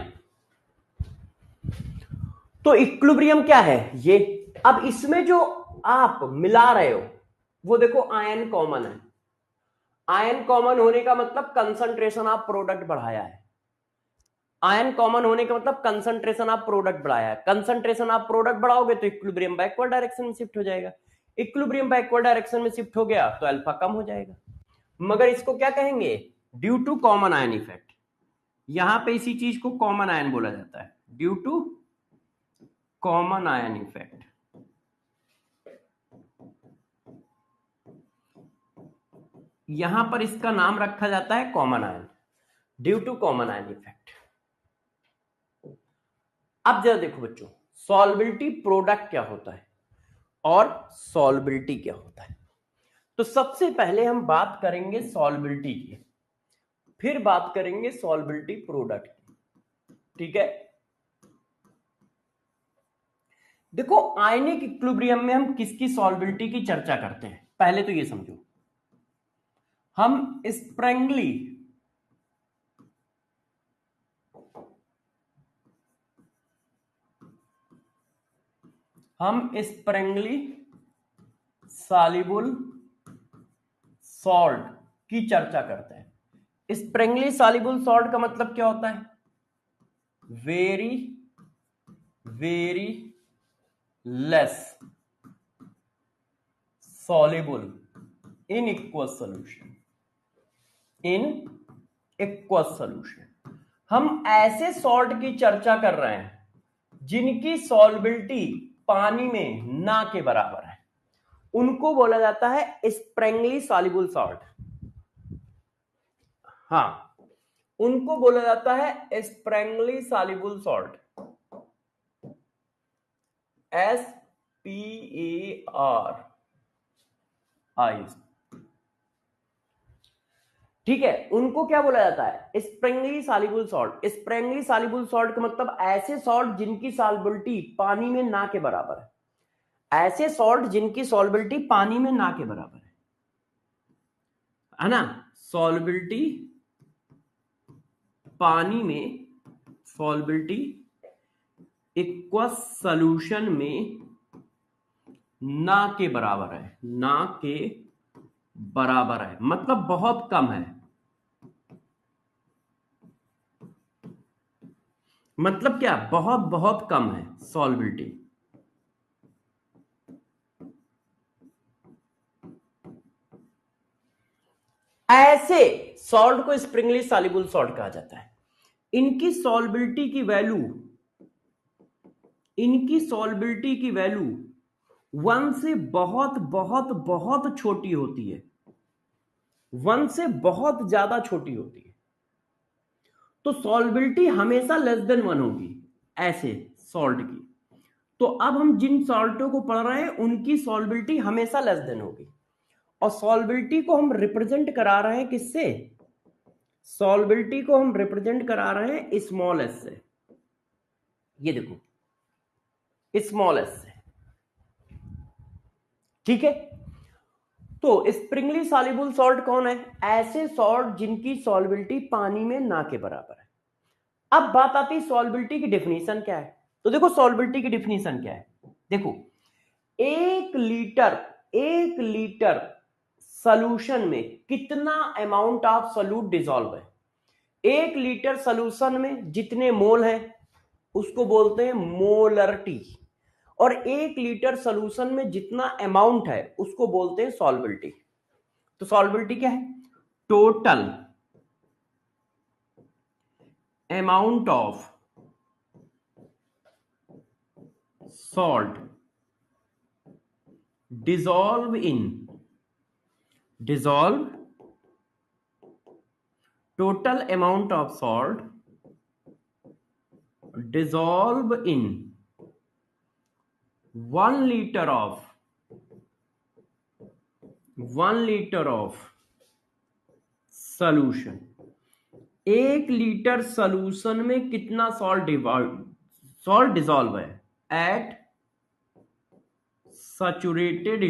तो इक्विलिब्रियम क्या है ये? अब इसमें जो आप मिला रहे हो वो देखो आयन कॉमन है। आयन कॉमन होने का मतलब कंसंट्रेशन ऑफ प्रोडक्ट बढ़ाया है। आयन कॉमन होने का मतलब कंसंट्रेशन ऑफ प्रोडक्ट बढ़ाया है। कंसंट्रेशन ऑफ प्रोडक्ट बढ़ाओगे तो इक्विलिब्रियम बैकवर्ड डायरेक्शन में शिफ्ट हो जाएगा। इक्विलिब्रियम बैकवर्ड डायरेक्शन में शिफ्ट हो गया तो अल्फा कम हो जाएगा। मगर इसको क्या कहेंगे? Due to common ion effect. यहां पे इसी चीज को कॉमन आयन बोला जाता है, due to common ion effect. यहां पर इसका नाम रखा जाता है common ion, due to common ion effect. अब जरा देखो बच्चों, सॉल्बिलिटी प्रोडक्ट क्या होता है और सॉल्बिलिटी क्या होता है। तो सबसे पहले हम बात करेंगे सॉल्बिलिटी की, फिर बात करेंगे सॉल्बिलिटी प्रोडक्ट की, ठीक है। देखो आयनिक इक्विलिब्रियम में हम किसकी सॉल्बिलिटी की चर्चा करते हैं, पहले तो ये समझो। हम स्प्रेंगली सॉल्युबल सॉल्ट की चर्चा करते हैं। स्प्रेंगली सॉल्युबल सॉल्ट का मतलब क्या होता है? Very very less soluble in aqueous solution, in aqueous solution। हम ऐसे सॉल्ट की चर्चा कर रहे हैं जिनकी सॉल्बिलिटी पानी में ना के बराबर है, उनको बोला जाता है स्प्रेंगली सॉल्युबल सॉल्ट। हाँ, उनको बोला जाता है स्प्रेंगली सॉल्युबल सॉल्ट, SPARI। ठीक है, उनको क्या बोला जाता है? स्प्रेंगली सॉल्युबल सॉल्ट। स्प्रेंगली सॉल्युबल सॉल्ट का मतलब ऐसे सॉल्ट जिनकी सॉल्बिलिटी पानी में ना के बराबर है। ऐसे सॉल्ट जिनकी सॉल्बिलिटी पानी में ना के बराबर है ना। सॉल्बिलिटी पानी में, सॉल्बिलिटी एक्वस सॉल्यूशन में ना के बराबर है, ना के बराबर है मतलब बहुत कम है। मतलब क्या? बहुत बहुत कम है सॉल्बिलिटी। ऐसे सॉल्ट को स्प्रिंगली सॉल्युबल सॉल्ट कहा जाता है। इनकी सॉल्बिलिटी की वैल्यू, इनकी सॉल्बिलिटी की वैल्यू 1 से बहुत बहुत बहुत छोटी होती है, 1 से बहुत ज्यादा छोटी होती है। तो सॉल्बिलिटी हमेशा लेस देन 1 होगी ऐसे सॉल्ट की। तो अब हम जिन सॉल्टों को पढ़ रहे हैं उनकी सॉल्बिलिटी हमेशा लेस देन होगी। और सॉल्बिलिटी को हम रिप्रेजेंट करा रहे हैं किससे? सॉल्बिलिटी को हम रिप्रेजेंट करा रहे हैं स्मॉल एस से। ये देखो स्मॉल एस से, ठीक है। तो स्प्रिंगली सॉल्युबल सॉल्ट कौन है? ऐसे सॉल्ट जिनकी सॉल्बिलिटी पानी में ना के बराबर है। अब बात आती है सॉल्बिलिटी की डेफिनेशन क्या है। तो देखो सॉल्बिलिटी की डेफिनेशन क्या है, देखो 1 लीटर सॉल्यूशन में कितना अमाउंट ऑफ सोल्यूट डिसॉल्व है। 1 लीटर सॉल्यूशन में जितने मोल है उसको बोलते हैं मोलरिटी, और 1 लीटर सॉल्यूशन में जितना अमाउंट है उसको बोलते हैं सॉल्बिलिटी। तो सॉल्बिलिटी क्या है? Total amount of salt dissolve total amount of salt dissolve in 1 liter of solution, 1 litre solution में कितना सॉल्ट डिसॉल्व है एट सैचुरेटेड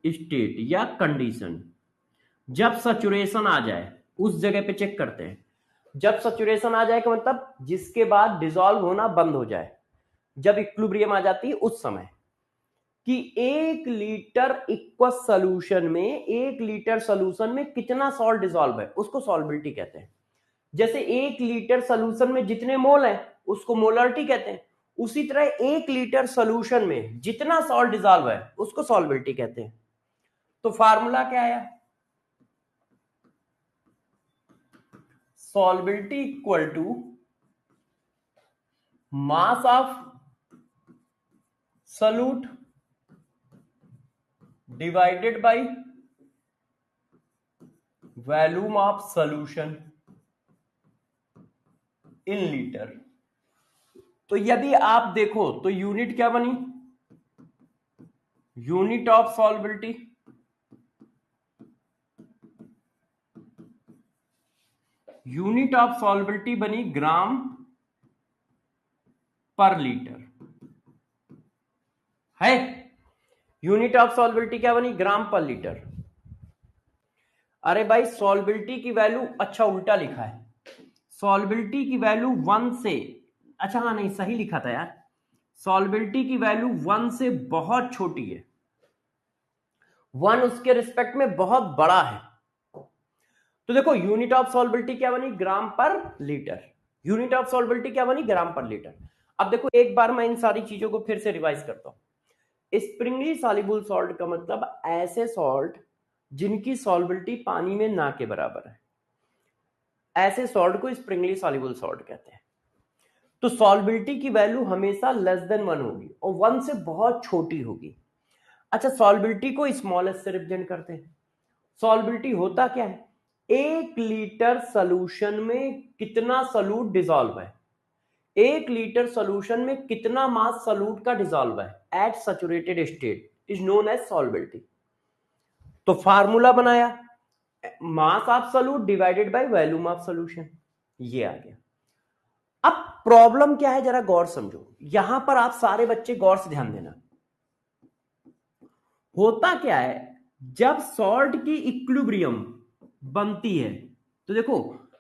स्टेट या कंडीशन। जब सैचुरेशन आ जाए उस जगह पे चेक करते हैं। जब सैचुरेशन आ जाए का मतलब जिसके बाद डिसॉल्व होना बंद हो जाए, जब इक्विलिब्रियम आ जाती है उस समय, कि 1 लीटर इक्वस सॉल्यूशन में 1 लीटर सॉल्यूशन में कितना सॉल्ट डिसॉल्व है उसको सॉल्बिलिटी कहते हैं। जैसे 1 लीटर सॉल्यूशन में जितने मोल है उसको मोलरिटी कहते हैं, उसी तरह 1 लीटर सॉल्यूशन में जितना सॉल्ट डिसॉल्व है उसको सॉल्बिलिटी कहते हैं। तो फार्मूला क्या आया, solubility equal to mass of solute divided by volume of solution in litre. तो यदि आप देखो तो यूनिट क्या बनी, unit of solubility, unit of solubility बनी ग्राम पर लीटर है। यूनिट ऑफ सॉल्बिलिटी क्या बनी, ग्राम पर लीटर। अरे भाई सॉल्बिलिटी की वैल्यू, अच्छा उल्टा लिखा है, सॉल्बिलिटी की वैल्यू 1 से, अच्छा हाँ नहीं सही लिखा था यार, सॉल्बिलिटी की वैल्यू 1 से बहुत छोटी है, 1 उसके रिस्पेक्ट में बहुत बड़ा है। तो देखो यूनिट ऑफ सॉल्बिलिटी क्या बनी, ग्राम पर लीटर। यूनिट ऑफ सॉल्बिलिटी क्या बनी, ग्राम पर लीटर। अब देखो एक बार मैं इन सारी चीजों को फिर से रिवाइज करता हूं। स्प्रिंगली सॉल्युबल सॉल्ट का मतलब ऐसे सॉल्ट जिनकी सॉल्बिलिटी पानी में ना के बराबर है, ऐसे सॉल्ट को स्प्रिंगली सॉल्युबल सॉल्ट कहते हैं। तो सॉल्बिलिटी की वैल्यू हमेशा लेस देन 1 होगी और 1 से बहुत छोटी होगी। अच्छा सॉल्बिलिटी को स्मॉलेस्ट से रिप्रेजेंट करते हैं। सॉल्बिलिटी होता क्या है, 1 लीटर सॉल्यूशन में कितना सॉल्यूट डिसॉल्व है, 1 लीटर सॉल्यूशन में कितना मास सॉल्यूट का डिसॉल्व है at saturated state is known as solubility. तो फार्मूला बनाया, mass of solute divided by volume of solution, ये आ गया। अब प्रॉब्लम क्या है जरा गौर समझो, यहां पर आप सारे बच्चे गौर से ध्यान देना। होता क्या है, जब सॉल्ट की इक्विलिब्रियम बनती है, तो देखो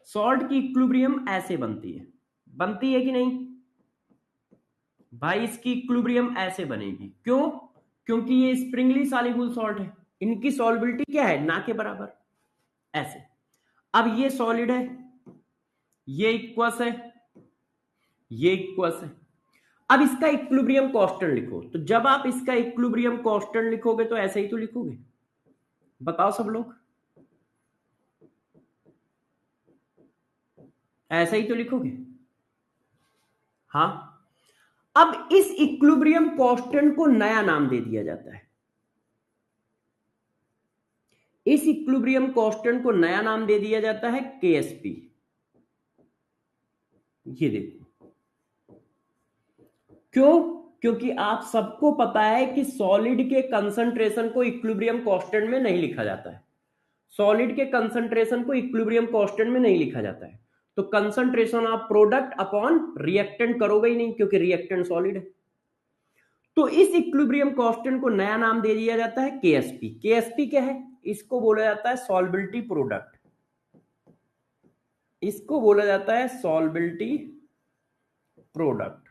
सॉल्ट की इक्विलिब्रियम ऐसे बनती है कि नहीं भाई, इसकी इक्विलिब्रियम ऐसे बनेगी, क्यों, क्योंकि ये स्प्रिंगली सॉल्युबल सॉल्ट है, इनकी सॉल्बिलिटी क्या है, ना के बराबर, ऐसे। अब ये सॉलिड है, ये इक्वस है, ये इक्वस है। अब इसका इक्विलिब्रियम कांस्टेंट लिखो, तो जब आप इसका इक्विलिब्रियम कांस्टेंट लिखोगे तो ऐसे ही तो लिखोगे, बताओ सब लोग, ऐसा ही तो लिखोगे। हाँ, अब इस इक्विलिब्रियम कांस्टेंट को नया नाम दे दिया जाता है, इस इक्विलिब्रियम कांस्टेंट को नया नाम दे दिया जाता है केएसपी। ये देखो क्यों, क्योंकि आप सबको पता है कि सॉलिड के कंसंट्रेशन को इक्विलिब्रियम कांस्टेंट में नहीं लिखा जाता है, सॉलिड के कंसंट्रेशन को इक्विलिब्रियम कांस्टेंट में नहीं लिखा जाता है। तो concentration of product upon reactant करोगे ही नहीं, क्योंकि रिएक्टेंट सॉलिड है। तो इस इक्विलिब्रियम कांस्टेंट को नया नाम दे दिया जाता है केएसपी। केएसपी क्या है, इसको बोला जाता है सॉल्बिलिटी प्रोडक्ट, इसको बोला जाता है सॉल्बिलिटी प्रोडक्ट।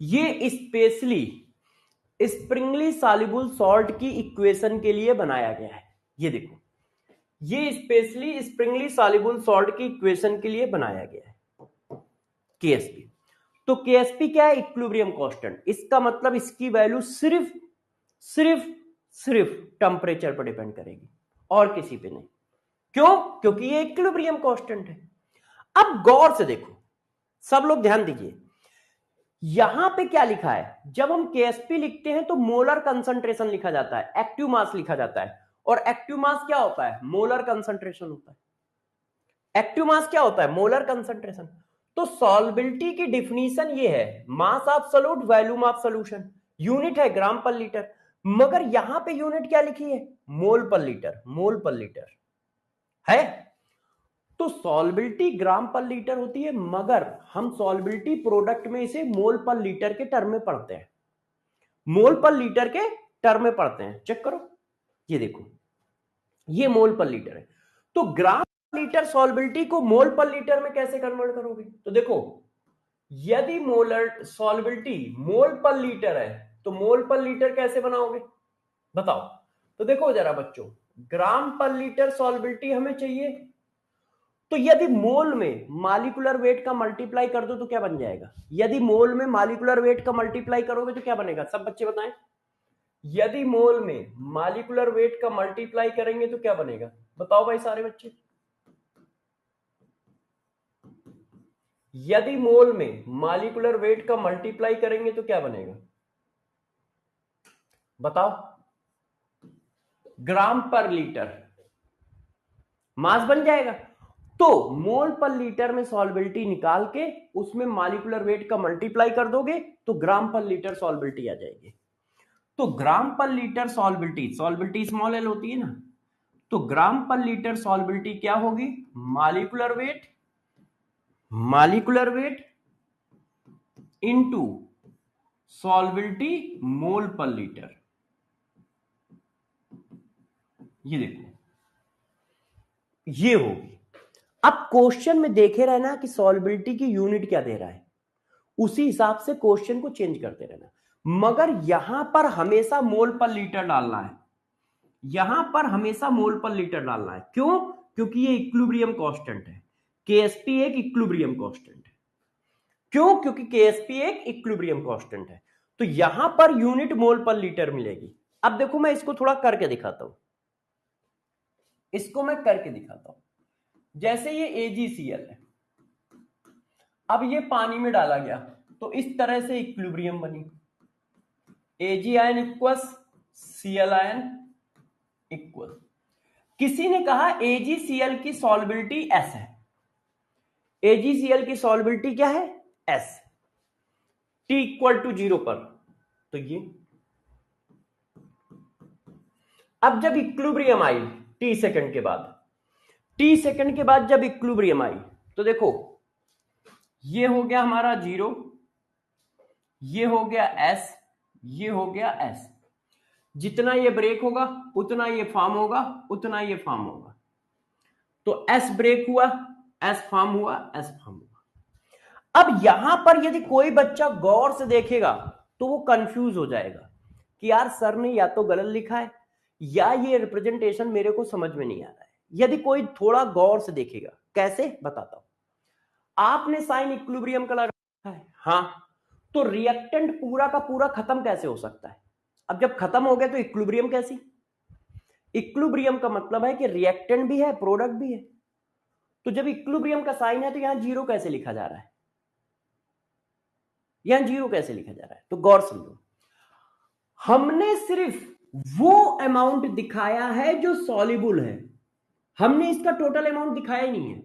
ये स्पेशली स्प्रिंगली सॉल्युबल सॉल्ट की इक्वेशन के लिए बनाया गया है। ये देखो ये स्पेशली स्प्रिंगली सॉल्युबल सॉल्ट की इक्वेशन के लिए बनाया गया है केएसपी। तो केएसपी क्या है, इक्विलिब्रियम कांस्टेंट। इसका मतलब इसकी वैल्यू सिर्फ सिर्फ सिर्फ टेम्परेचर पर डिपेंड करेगी और किसी पे नहीं। क्यों, क्योंकि ये इक्विलिब्रियम कांस्टेंट है। अब गौर से देखो, सब लोग ध्यान दीजिए, यहां पे क्या लिखा है, जब हम केएसपी लिखते हैं तो मोलर कंसंट्रेशन लिखा जाता है, एक्टिव मास लिखा जाता है। और एक्टिव मास क्या होता है, मोलर कंसंट्रेशन होता है। एक्टिव मास क्या होता है, मोलर कंसंट्रेशन। तो सॉल्बिलिटी की डिफिनीशन ये है, मास of solute volume of solution. Unit है ग्राम पर लीटर, मगर यहां पे यूनिट क्या लिखी है? मोल पर लीटर, मोल पर लीटर है। तो सॉल्बिलिटी ग्राम पर लीटर होती है, मगर हम सॉल्बिलिटी प्रोडक्ट में इसे मोल पर लीटर के टर्म में पढ़ते हैं, मोल पर लीटर के टर्म में पढ़ते हैं। चेक करो, ये देखो, ये मोल पर लीटर है। तो ग्राम पर लीटर सॉल्बिलिटी को मोल पर लीटर में कैसे कन्वर्ट करोगे? तो देखो, यदि मोलर सॉल्बिलिटी मोल पर लीटर है तो मोल पर लीटर कैसे बनाओगे बताओ? तो देखो जरा बच्चों, ग्राम पर लीटर सॉल्बिलिटी हमें चाहिए, तो यदि मोल में मॉलिक्यूलर वेट का मल्टीप्लाई कर दो तो क्या बन जाएगा? यदि मोल में मॉलिक्यूलर वेट का मल्टीप्लाई करोगे तो क्या बनेगा? सब बच्चे बताएं, यदि मोल में मॉलिक्यूलर वेट का मल्टीप्लाई करेंगे तो क्या बनेगा? बताओ भाई सारे बच्चे, यदि मोल में मॉलिक्यूलर वेट का मल्टीप्लाई करेंगे तो क्या बनेगा? बताओ। ग्राम पर लीटर मास बन जाएगा। तो मोल पर लीटर में सॉल्बिलिटी निकाल के उसमें मॉलिक्यूलर वेट का मल्टीप्लाई कर दोगे तो ग्राम पर लीटर सॉल्बिलिटी आ जाएगी। तो ग्राम पर लीटर सॉल्बिलिटी, सॉल्बिलिटी स्मॉल एल होती है ना, तो ग्राम पर लीटर सॉल्बिलिटी क्या होगी? Molecular weight, molecular weight into solubility mole per litre. ये देखो, ये होगी। अब क्वेश्चन में देखे रहना कि सॉल्बिलिटी की यूनिट क्या दे रहा है, उसी हिसाब से क्वेश्चन को चेंज करते रहना, मगर यहां पर हमेशा मोल पर लीटर डालना है, यहां पर हमेशा मोल पर लीटर डालना है। क्यों? क्योंकि ये इक्विलिब्रियम कांस्टेंट है, केएसपी एक इक्विलिब्रियम कांस्टेंट है। क्यों? क्योंकि केएसपी एक इक्विलिब्रियम कांस्टेंट है, तो यहां per unit mole per litre मिलेगी। अब देखो मैं इसको थोड़ा करके दिखाता हूं, इसको मैं करके दिखाता हूं। जैसे ये AgCl है, अब ये पानी में डाला गया तो इस तरह से इक्विलिब्रियम बनी, Ag ion equals Cl ion equal. किसी ने कहा AgCl की सॉल्बिलिटी S है, AgCl की सॉल्बिलिटी क्या है? S, T इक्वल टू 0 पर। तो ये अब जब इक्विलिब्रियम आई T सेकंड के बाद, T सेकंड के बाद जब इक्विलिब्रियम आई तो देखो ये हो गया हमारा 0, ये हो गया S, ये हो गया S। जितना ये ब्रेक होगा उतना ये फॉर्म होगा, उतना ये फॉर्म होगा। तो S ब्रेक हुआ, S फॉर्म हुआ, S फॉर्म हुआ। अब यहां पर यदि कोई बच्चा गौर से देखेगा तो वो कंफ्यूज हो जाएगा कि यार सर ने या तो गलत लिखा है या ये रिप्रेजेंटेशन मेरे को समझ में नहीं आ रहा है। यदि कोई थोड़ा गौर से देखेगा, कैसे बताता हूं। आपने साइन इक्विलिब्रियम का लगा है, हाँ, तो रिएक्टेंट पूरा का पूरा खत्म कैसे हो सकता है? अब जब खत्म हो गया तो इक्विलिब्रियम कैसी? इक्विलिब्रियम का मतलब है कि रिएक्टेंट भी है, प्रोडक्ट भी है। तो जब इक्विलिब्रियम का साइन है तो यहां 0 कैसे लिखा जा रहा है? यहां 0 कैसे लिखा जा रहा है? तो गौर समझो, हमने सिर्फ वो अमाउंट दिखाया है जो सॉल्युबल है, हमने इसका टोटल अमाउंट दिखाया ही नहीं है।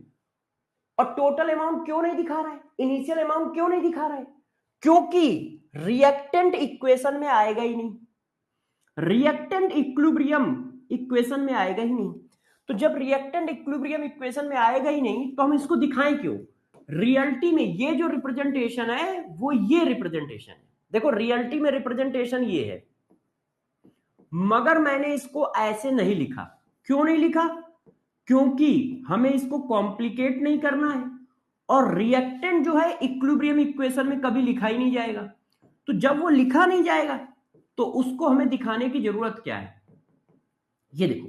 और टोटल अमाउंट क्यों नहीं दिखा रहा है, इनिशियल अमाउंट क्यों नहीं दिखा रहा है? क्योंकि रिएक्टेंट इक्वेशन में आएगा ही नहीं, रिएक्टेंट इक्विलिब्रियम इक्वेशन में आएगा ही नहीं। तो जब रिएक्टेंट इक्विलिब्रियम इक्वेशन में आएगा ही नहीं तो हम इसको दिखाएं क्यों? रियलिटी में ये जो रिप्रेजेंटेशन है वो ये रिप्रेजेंटेशन है। देखो रियलिटी में रिप्रेजेंटेशन ये है, मगर मैंने इसको ऐसे नहीं लिखा। क्यों नहीं लिखा? क्योंकि हमें इसको कॉम्प्लिकेट नहीं करना है, और रिएक्टेंट जो है इक्विलिब्रियम इक्वेशन में कभी लिखा ही नहीं जाएगा। तो जब वो लिखा नहीं जाएगा तो उसको हमें दिखाने की जरूरत क्या है? ये देखो,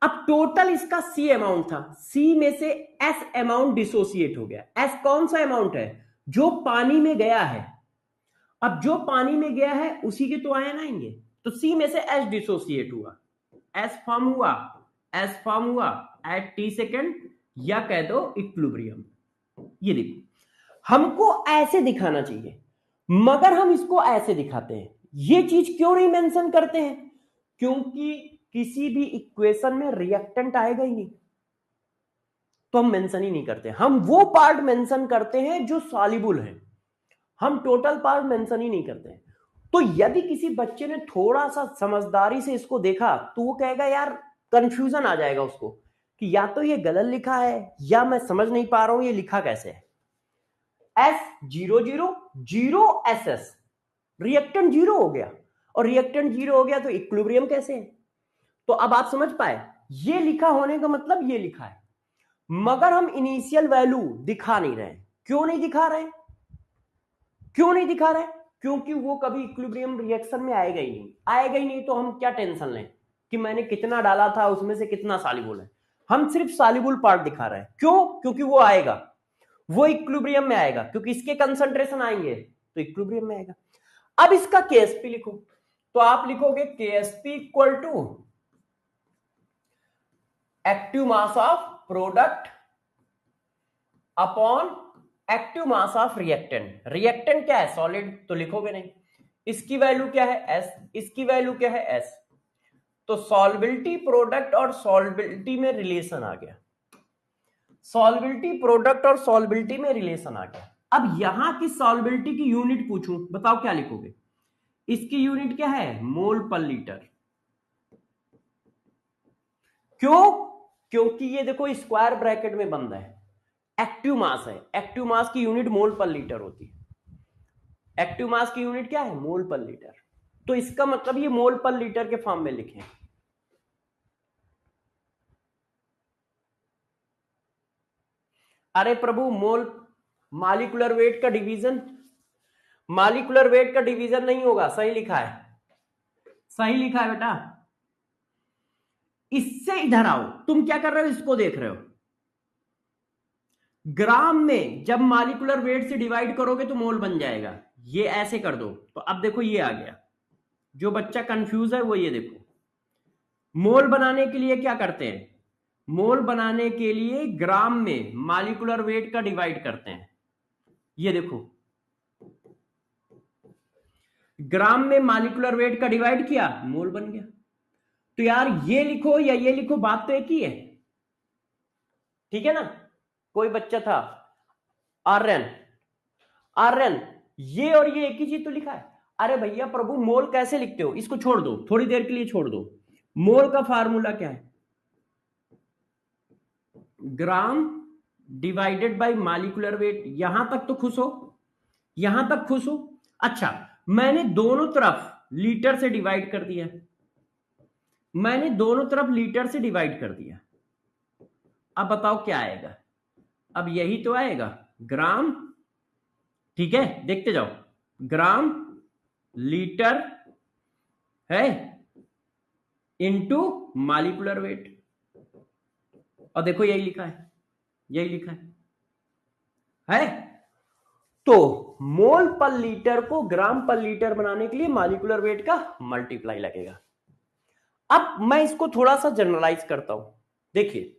अब टोटल इसका C अमाउंट था, C में से S अमाउंट डिसोसिएट हो गया। S कौन सा अमाउंट है? जो पानी में गया है। अब जो पानी में गया है उसी के तो आयन आएंगे, तो C में से S डिसोसिएट हुआ, S फॉर्म हुआ, S फॉर्म हुआ एट T सेकेंड, या कह दो इक्विलिब्रियम। ये देखो, हमको ऐसे दिखाना चाहिए मगर हम इसको ऐसे दिखाते हैं। ये चीज क्यों नहीं मेंशन करते हैं? क्योंकि किसी भी इक्वेशन में रिएक्टेंट आएगा ही नहीं, तो हम मेंशन ही नहीं करते। हम वो पार्ट मेंशन करते हैं जो सॉल्युबल है, हम टोटल पार्ट मेंशन ही नहीं करते हैं। तो यदि किसी बच्चे ने थोड़ा सा समझदारी से इसको देखा तो वो कहेगा यार, कंफ्यूजन आ जाएगा उसको कि या तो ये गलत लिखा है या मैं समझ नहीं पा रहा हूं ये लिखा कैसे है। S00 SS, रिएक्टेंट जीरो हो गया, और रिएक्टेंट जीरो हो गया तो इक्विलिब्रियम कैसे है। तो अब आप समझ पाए, ये लिखा होने का मतलब ये लिखा है, मगर हम इनिशियल वैल्यू दिखा नहीं रहे। क्यों नहीं दिखा रहे? क्यों नहीं दिखा रहे? क्योंकि वो कभी इक्विलिब्रियम रिएक्शन में आएगा ही नहीं। आएगा ही नहीं तो हम क्या टेंशन लें कि मैंने कितना डाला था, उसमें से कितना सॉल्युबल है। हम सिर्फ सॉल्युबल पार्ट दिखा रहे हैं। क्यों? क्योंकि वो आएगा, वो इक्विलिब्रियम में आएगा, क्योंकि इसके कंसंट्रेशन आएंगे तो इक्विलिब्रियम में आएगा। अब इसका केएसपी लिखो, तो आप लिखोगे Ksp equal to active mass of product upon active mass of reactant. Reactant क्या है? सॉलिड, तो लिखोगे नहीं। इसकी वैल्यू क्या है? एस। इसकी वैल्यू क्या है? एस। तो सॉल्बिलिटी प्रोडक्ट और सॉल्बिलिटी में रिलेशन आ गया। सॉल्बिलिटी प्रोडक्ट और सॉल्बिलिटी में रिलेशन आ गया। अब यहां की सॉल्बिलिटी की यूनिट पूछूं, बताओ क्या लिखोगे? इसकी यूनिट क्या है? मोल पर लीटर। क्यों? क्योंकि ये देखो स्क्वायर ब्रैकेट में बंद है, एक्टिव मास है। एक्टिव मास की यूनिट मोल पर लीटर होती है। एक्टिव मास की यूनिट क्या है? मोल पर लीटर। तो इसका मतलब ये मोल पर लीटर के फॉर्म में लिखें। अरे प्रभु, मोल मॉलिक्यूलर वेट का डिवीजन, मॉलिक्यूलर वेट का डिवीजन नहीं होगा। सही लिखा है, सही लिखा है बेटा। इससे इधर आओ, तुम क्या कर रहे हो? इसको देख रहे हो। ग्राम में जब मॉलिक्यूलर वेट से डिवाइड करोगे तो मोल बन जाएगा। ये ऐसे कर दो तो अब देखो ये आ गया। जो बच्चा कंफ्यूज है वो ये देखो, मोल बनाने के लिए क्या करते हैं? मोल बनाने के लिए ग्राम में मॉलिक्यूलर वेट का डिवाइड करते हैं। ये देखो, ग्राम में मॉलिक्यूलर वेट का डिवाइड किया, मोल बन गया। तो यार ये लिखो या ये लिखो, बात तो एक ही है, ठीक है ना? कोई बच्चा था आर्यन, आर्यन, ये और ये एक ही चीज तो लिखा है। अरे भैया प्रभु, मोल कैसे लिखते हो? इसको छोड़ दो, थोड़ी देर के लिए छोड़ दो। मोल का फार्मूला क्या है? Gram divided by molecular weight. यहां तक तो खुश हो? यहां तक खुश हो? अच्छा, मैंने दोनों तरफ लीटर से डिवाइड कर दिया, मैंने दोनों तरफ लीटर से डिवाइड कर दिया। अब बताओ क्या आएगा? अब यही तो आएगा, ग्राम, ठीक है, देखते जाओ। ग्राम लीटर है इनटू मॉलिक्यूलर वेट, और देखो यही लिखा है, यही लिखा है। तो मोल पर लीटर को ग्राम पर लीटर बनाने के लिए मॉलिक्यूलर वेट का मल्टीप्लाई लगेगा। अब मैं इसको थोड़ा सा जनरलाइज करता हूं। देखिए,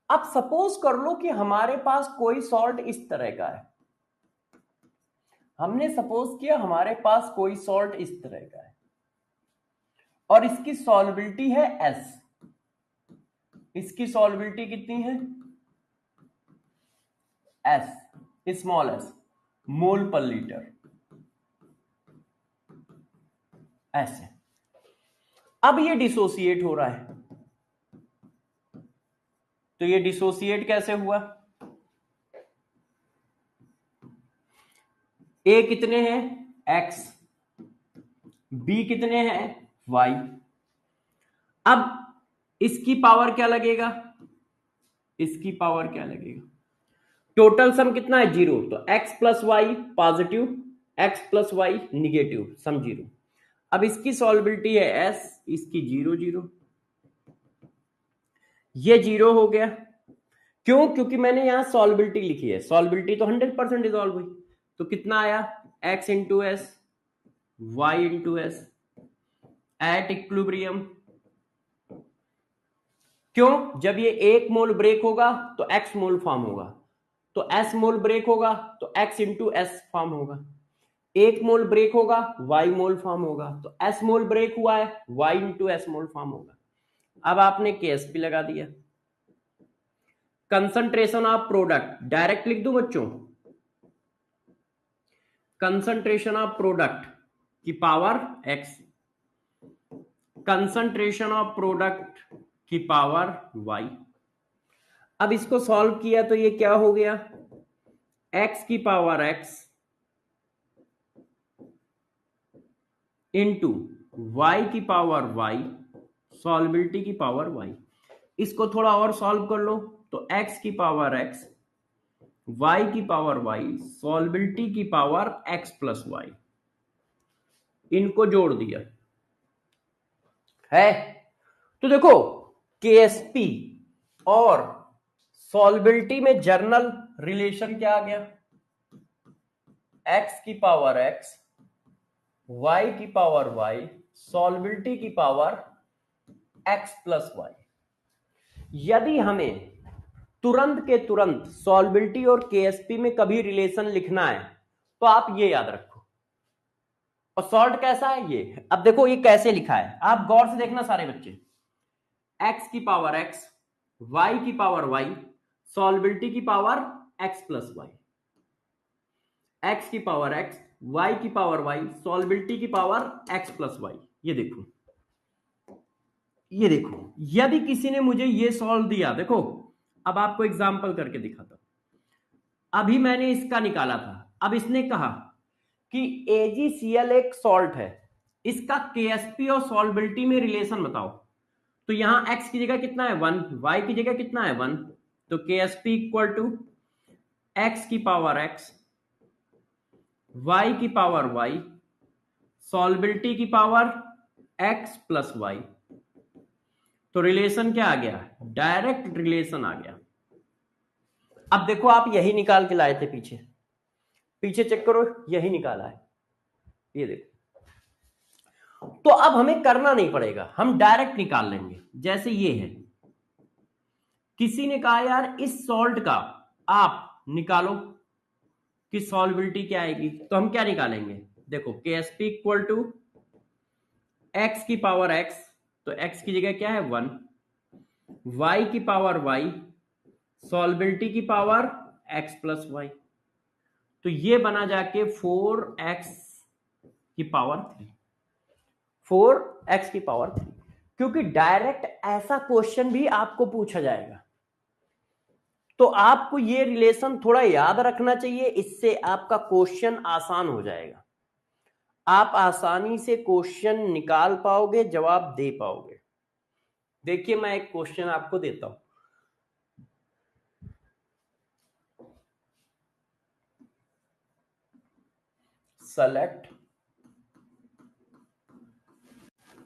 अब सपोज कर लो कि हमारे पास कोई सॉल्ट इस तरह का है। हमने सपोज किया हमारे पास कोई सॉल्ट इस तरह का है और इसकी सॉल्बिलिटी है S। इसकी सॉल्बिलिटी कितनी है? S, स्मॉल s, मोल पर लीटर, ऐसे। अब ये डिसोसिएट हो रहा है, तो ये डिसोसिएट कैसे हुआ? A कितने हैं? X, B कितने हैं? Y। अब इसकी पावर क्या लगेगा? इसकी पावर क्या लगेगा? टोटल सम कितना है? 0। तो x plus y positive, x plus y negative, sum 0। अब इसकी सॉल्बिलिटी है S, इसकी 0 0, ये 0 हो गया। क्यों? क्योंकि मैंने यहां सॉल्बिलिटी लिखी है, सॉल्बिलिटी तो 100% डिसॉल्व हुई। तो कितना आया? x into S, Y into S at equilibrium. क्यों? जब ये 1 मोल ब्रेक होगा तो x मोल फॉर्म होगा, तो s मोल ब्रेक होगा तो x इंटू एस फॉर्म होगा। 1 मोल ब्रेक होगा, y मोल फॉर्म होगा, तो s मोल ब्रेक हुआ है, y into S mole form होगा। अब आपने KSP लगा दिया। कंसंट्रेशन ऑफ प्रोडक्ट डायरेक्ट लिख दूं बच्चों? कंसंट्रेशन ऑफ प्रोडक्ट की power x, concentration of product की पावर y। अब इसको सॉल्व किया तो ये क्या हो गया, x की पावर x इंटू y की पावर y, सॉल्बिलिटी की पावर y। इसको थोड़ा और सॉल्व कर लो तो x की पावर x, y की पावर y, सॉल्बिलिटी की पावर x प्लस y, इनको जोड़ दिया है। तो देखो KSP और सॉल्बिलिटी में जर्नल रिलेशन क्या आ गया, x की पावर x, y की पावर y, सॉल्बिलिटी की पावर x प्लस y। यदि हमें तुरंत के तुरंत सॉल्बिलिटी और KSP में कभी रिलेशन लिखना है तो आप ये याद रखो। और सॉल्ट कैसा है ये, अब देखो ये कैसे लिखा है, आप गौर से देखना सारे बच्चे, x की पावर x, y की पावर y, सॉल्बिलिटी की power x plus y, x की पावर x, y की पावर y, सॉल्बिलिटी की पावर x प्लस y। ये देखो, ये देखो, यदि किसी ने मुझे ये सॉल्व दिया, देखो अब आपको एग्जांपल करके दिखाता हूं। अभी मैंने इसका निकाला था, अब इसने कहा कि AgCl एक सॉल्ट है, इसका KSP और सॉल्बिलिटी में रिलेशन बताओ। तो यहां x की जगह कितना है 1, y की जगह कितना है 1, तो KSP इक्वल टू x की पावर x, y की पावर y, सॉल्बिलिटी की पावर x प्लस y। तो रिलेशन क्या आ गया, डायरेक्ट रिलेशन आ गया। अब देखो आप यही निकाल के लाए थे, पीछे पीछे चेक करो, यही निकाला है, ये देखो। तो अब हमें करना नहीं पड़ेगा, हम डायरेक्ट निकाल लेंगे। जैसे ये है, किसी ने कहा यार इस सॉल्ट का आप निकालो कि सॉल्बिलिटी क्या आएगी, तो हम क्या निकालेंगे, देखो KSP इक्वल टू x की पावर x, तो x की जगह क्या है 1, y की पावर y, सॉल्बिलिटी की पावर x प्लस y। तो ये बना जाके 4x की पावर 3, 4x की पावर 3। क्योंकि डायरेक्ट ऐसा क्वेश्चन भी आपको पूछा जाएगा, तो आपको ये रिलेशन थोड़ा याद रखना चाहिए, इससे आपका क्वेश्चन आसान हो जाएगा, आप आसानी से क्वेश्चन निकाल पाओगे, जवाब दे पाओगे। देखिए मैं एक क्वेश्चन आपको देता हूं, select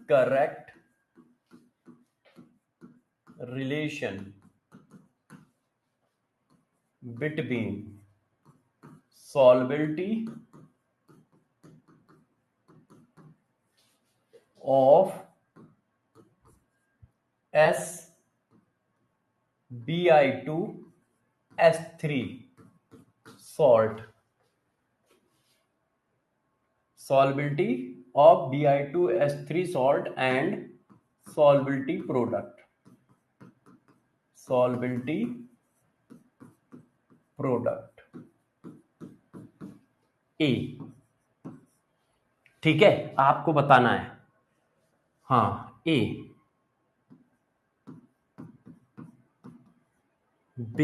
correct relation between solubility of SBI2H3 salt, solubility of Bi2H3 salt and solubility product, solubility product A। ठीक है, आपको बताना है, हाँ A, B,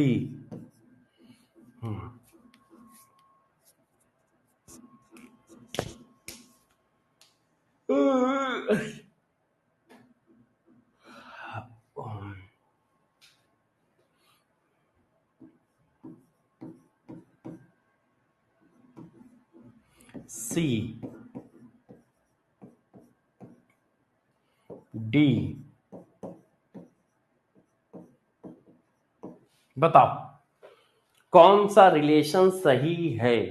C, D। बताओ कौन सा रिलेशन सही है।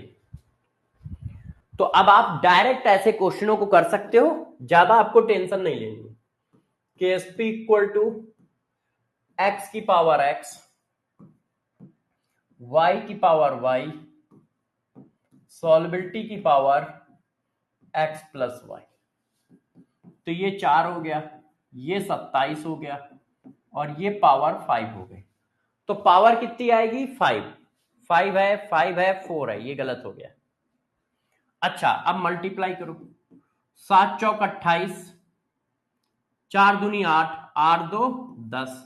तो अब आप डायरेक्ट ऐसे क्वेश्चनों को कर सकते हो, ज्यादा आपको टेंशन नहीं लेनी। KSP इक्वल टू x की पावर x, y की पावर y, सॉल्बिलिटी की पावर x प्लस y। तो ये 4 हो गया, ये 27 हो गया, और ये पावर 5 हो गई। तो पावर कितनी आएगी 5, 5 है 5 है 4 है, ये गलत हो गया। अच्छा अब मल्टीप्लाई करो, 7 चौक 28, 4 दूनी 8, 8 2 10,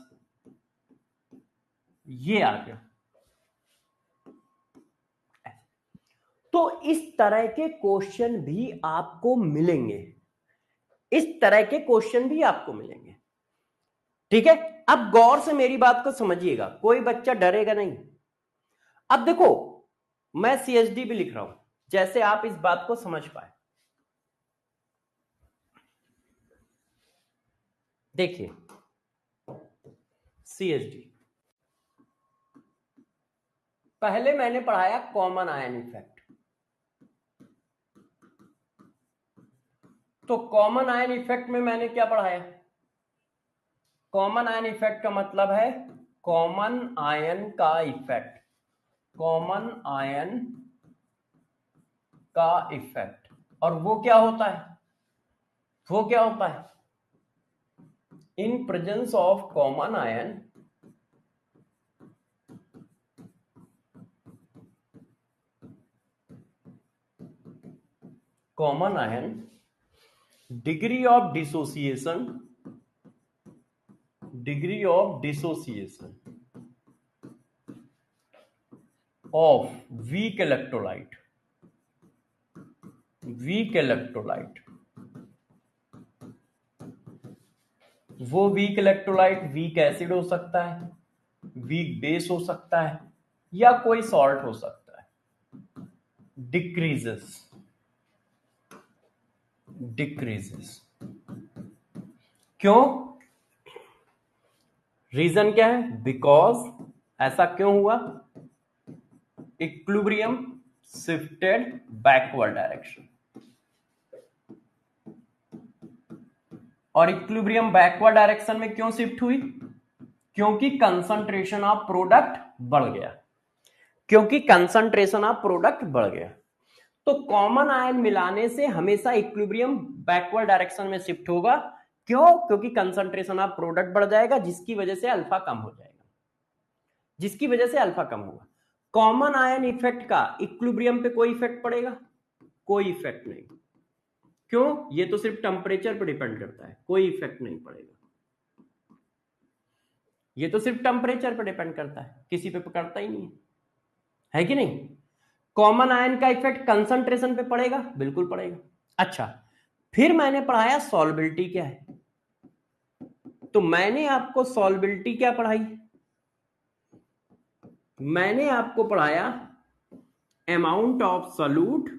ये आ गया। तो इस तरह के क्वेश्चन भी आपको मिलेंगे, इस तरह के क्वेश्चन भी आपको मिलेंगे, ठीक है। अब गौर से मेरी बात को समझिएगा, कोई बच्चा डरेगा नहीं। अब देखो, मैं सीएचडी भी लिख रहा हूं, जैसे आप इस बात को समझ पाए। देखिए सीएचडी, पहले मैंने पढ़ाया कॉमन आयन इफेक्ट। तो कॉमन आयन इफेक्ट में मैंने क्या पढ़ाया? कॉमन आयन इफेक्ट का मतलब है कॉमन आयन का इफेक्ट, कॉमन आयन का इफेक्ट। और वो क्या होता है? वो क्या होता है? In presence of common ion, common ion, degree of dissociation, degree of dissociation of weak electrolyte, weak electrolyte. वो वीक इलेक्ट्रोलाइट वीक एसिड हो सकता है, वीक बेस हो सकता है, या कोई सॉल्ट हो सकता है, डिक्रीजेस, डिक्रीजेस। क्यों? रीजन क्या है? बिकॉज, ऐसा क्यों हुआ? Equilibrium shifted backward direction. और इक्विलिब्रियम बैकवर्ड डायरेक्शन में क्यों शिफ्ट हुई? क्योंकि कंसंट्रेशन ऑफ प्रोडक्ट बढ़ गया, क्योंकि कंसंट्रेशन ऑफ प्रोडक्ट बढ़ गया। तो कॉमन आयन मिलाने से हमेशा इक्विलिब्रियम बैकवर्ड डायरेक्शन में शिफ्ट होगा। क्यों? क्योंकि कंसंट्रेशन ऑफ प्रोडक्ट बढ़ जाएगा, जिसकी वजह से अल्फा कम हो जाएगा, जिसकी वजह से अल्फा कम होगा। कॉमन आयन इफेक्ट का इक्विलिब्रियम पे कोई इफेक्ट पड़ेगा? कोई इफेक्ट नहीं। क्यों? ये तो सिर्फ टेम्परेचर पर डिपेंड करता है, कोई इफेक्ट नहीं पड़ेगा। ये तो सिर्फ टेम्परेचर पर डिपेंड करता है, किसी पे पकड़ता ही नहीं है कि नहीं? कॉमन आयन का इफेक्ट कंसंट्रेशन पे पड़ेगा? बिल्कुल पड़ेगा। अच्छा, फिर मैंने पढ़ाया सॉल्बिलिटी क्या है। तो मैंने आपको सॉल्बिलिटी क्या पढ़ाई? मैंने आपको पढ़ाया amount of solute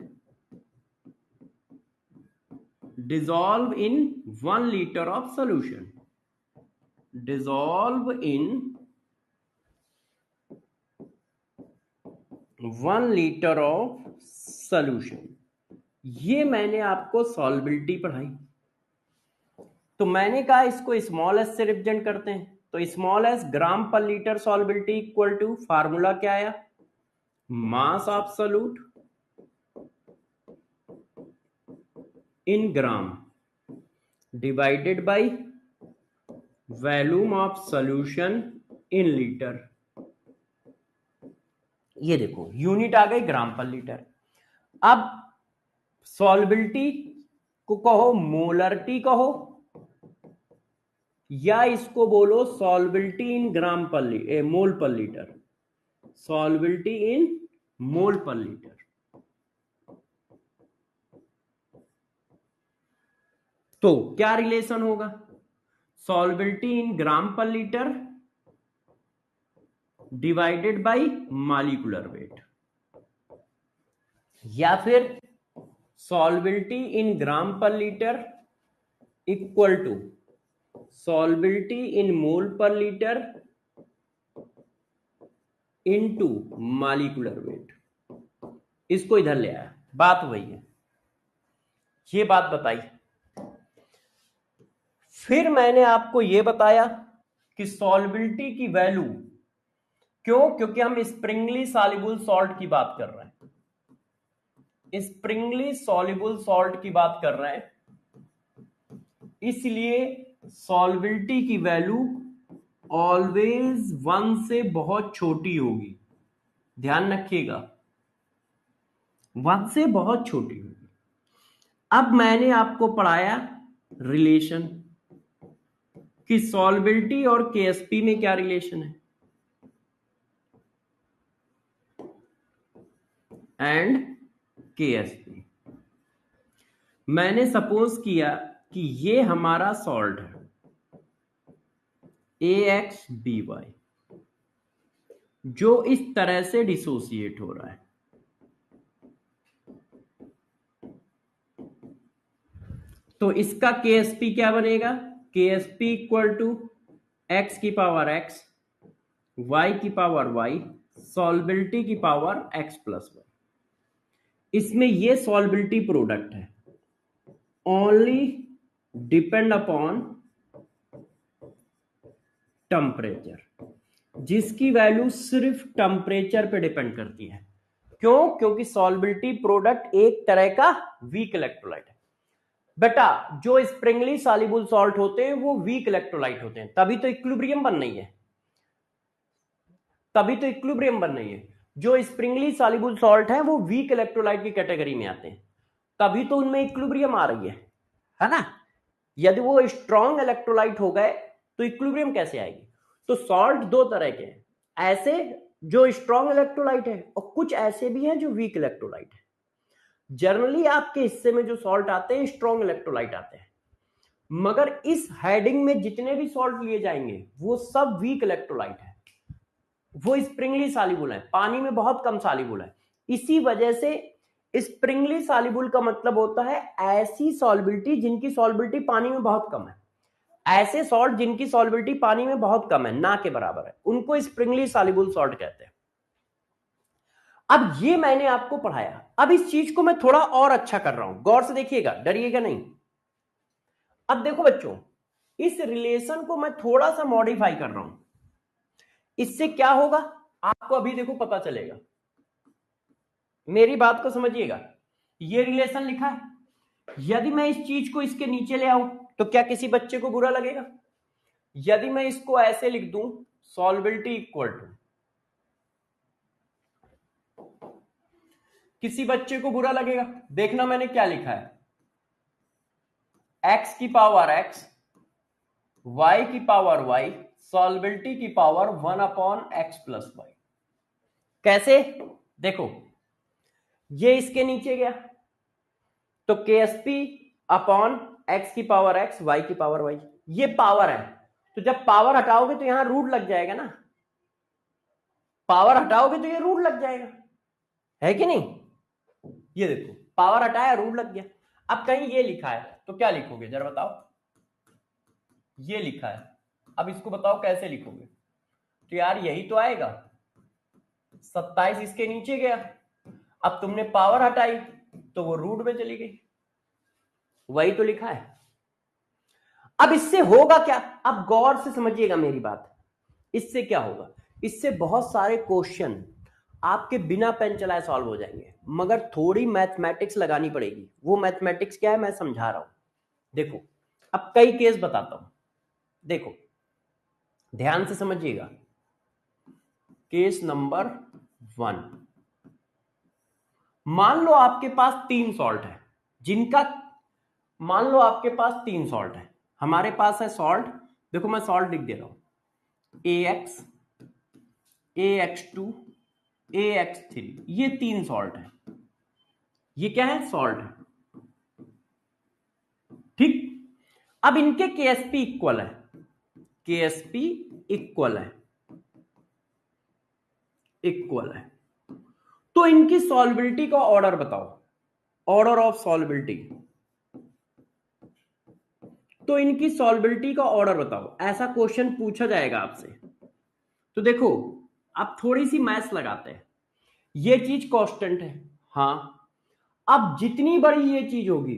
dissolve in 1 liter of solution, dissolve in 1 liter of solution। ये मैंने आपको सॉल्बिलिटी पढ़ाई। तो मैंने कहा इसको स्मॉल एस से रिप्रेजेंट करते हैं, तो स्मॉल एस ग्राम पर लीटर सॉल्बिलिटी इक्वल टू, फार्मूला क्या आया? मास of solute in gram divided by volume of solution in litre. ये देखो यूनिट आ गई ग्राम पर लीटर। अब सॉल्बिलिटी को कहो मोलरिटी कहो, या इसको बोलो सॉल्बिलिटी इन ग्राम पर मोल पर लीटर, सॉल्बिलिटी इन मोल पर लीटर। तो क्या रिलेशन होगा? सॉल्बिलिटी इन ग्राम पर litre divided by molecular weight, या फिर सॉल्बिलिटी इन ग्राम पर litre equal to सॉल्बिलिटी in mole per litre into molecular weight. इसको इधर ले आया, बात वही है, ये बात बताई। फिर मैंने आपको यह बताया कि सॉल्बिलिटी की वैल्यू, क्यों? क्योंकि हम स्प्रिंगली सॉल्युबल सॉल्ट की बात कर रहे हैं, स्प्रिंगली सॉल्युबल सॉल्ट की बात कर रहे हैं, इसलिए सॉल्बिलिटी की वैल्यू ऑलवेज 1 से बहुत छोटी होगी, ध्यान रखिएगा, 1 से बहुत छोटी होगी। अब मैंने आपको पढ़ाया रिलेशन कि सॉल्बिलिटी और केएसपी में क्या रिलेशन है, एंड केएसपी। मैंने सपोज किया कि ये हमारा सॉल्ट है AXBY, जो इस तरह से डिसोसिएट हो रहा है। तो इसका केएसपी क्या बनेगा, केएसपी इक्वल टू x की पावर x, y की पावर y, सॉल्बिलिटी की पावर x प्लस y। इसमें ये सॉल्बिलिटी प्रोडक्ट है, ओनली डिपेंड अपॉन टेम्परेचर, जिसकी वैल्यू सिर्फ टेम्परेचर पे डिपेंड करती है। क्यों? क्योंकि सॉल्बिलिटी प्रोडक्ट एक तरह का वीक इलेक्ट्रोलाइट है। बेटा जो स्प्रिंगली सॉल्युबल सॉल्ट होते हैं वो वीक इलेक्ट्रोलाइट होते हैं, तभी तो इक्विलिब्रियम बन रही है, तभी तो इक्विलिब्रियम बन रही है। जो स्प्रिंगली सॉल्युबल सॉल्ट है वो वीक इलेक्ट्रोलाइट की कैटेगरी में आते हैं, तभी तो उनमें इक्विलिब्रियम आ रही है ना। यदि वो स्ट्रॉन्ग इलेक्ट्रोलाइट हो गए तो इक्विलिब्रियम कैसे आएगी। तो सॉल्ट दो तरह के हैं, ऐसे जो स्ट्रॉन्ग इलेक्ट्रोलाइट है और कुछ ऐसे भी हैं जो वीक इलेक्ट्रोलाइट है। जनरली आपके हिस्से में जो सॉल्ट आते हैं स्ट्रॉन्ग इलेक्ट्रोलाइट आते हैं, मगर इस हेडिंग में जितने भी सॉल्ट लिए जाएंगे वो सब वीक इलेक्ट्रोलाइट है, वो स्प्रिंगली सॉल्युबल है, पानी में बहुत कम सॉल्युबल है। इसी वजह से स्प्रिंगली सॉल्युबल का मतलब होता है ऐसी सॉल्बिलिटी जिनकी सॉल्बिलिटी पानी में बहुत कम है, ऐसे सॉल्ट जिनकी सॉल्बिलिटी पानी में बहुत कम है, ना के बराबर है, उनको स्प्रिंगली सॉल्युबल सॉल्ट कहते हैं। अब ये मैंने आपको पढ़ाया, अब इस चीज को मैं थोड़ा और अच्छा कर रहा हूं, गौर से देखिएगा, डरिएगा नहीं। अब देखो बच्चों, इस रिलेशन को मैं थोड़ा सा मॉडिफाई कर रहा हूं, इससे क्या होगा आपको अभी देखो पता चलेगा, मेरी बात को समझिएगा। ये रिलेशन लिखा है, यदि मैं इस चीज को इसके नीचे ले आऊं तो क्या किसी बच्चे को बुरा लगेगा? यदि मैं इसको ऐसे लिख दूं, सॉल्बिलिटी इक्वल टू, किसी बच्चे को बुरा लगेगा? देखना मैंने क्या लिखा है, x की पावर x, y की पावर y, सॉल्बिलिटी की पावर 1/x प्लस y। कैसे? देखो ये इसके नीचे गया तो KSP अपॉन x की पावर x, y की पावर y, ये पावर है। तो जब पावर हटाओगे तो यहां रूट लग जाएगा ना, पावर हटाओगे तो ये रूट लग जाएगा, है कि नहीं? ये देखो पावर हटाया रूट लग गया। अब कहीं ये लिखा है तो क्या लिखोगे जरा बताओ, ये लिखा है, अब इसको बताओ कैसे लिखोगे। तो यार यही तो आएगा, 27 इसके नीचे गया, अब तुमने पावर हटाई तो वो रूट में चली गई, वही तो लिखा है। अब इससे होगा क्या, अब गौर से समझिएगा मेरी बात, इससे क्या होगा, इससे बहुत सारे क्वेश्चन आपके बिना पेन चलाए सॉल्व हो जाएंगे, मगर थोड़ी मैथमेटिक्स लगानी पड़ेगी। वो मैथमेटिक्स क्या है मैं समझा रहा हूं। देखो अब कई केस बताता हूं, देखो ध्यान से समझिएगा। केस नंबर 1, मान लो आपके पास 3 सॉल्ट है, जिनका, मान लो आपके पास 3 सॉल्ट है, हमारे पास है सॉल्ट, देखो मैं सॉल्ट लिख दे रहा हूं, AX, AX2, AX3, ये 3 सॉल्ट है, ये क्या है, सॉल्ट है, ठीक। अब इनके KSP इक्वल है, KSP इक्वल है, इक्वल है, तो इनकी सॉल्बिलिटी का ऑर्डर बताओ, ऑर्डर ऑफ सॉल्बिलिटी, तो इनकी सॉल्बिलिटी का ऑर्डर बताओ, ऐसा क्वेश्चन पूछा जाएगा आपसे। तो देखो आप थोड़ी सी मैथ्स लगाते हैं, ये चीज कांस्टेंट है, हाँ, अब जितनी बड़ी ये चीज होगी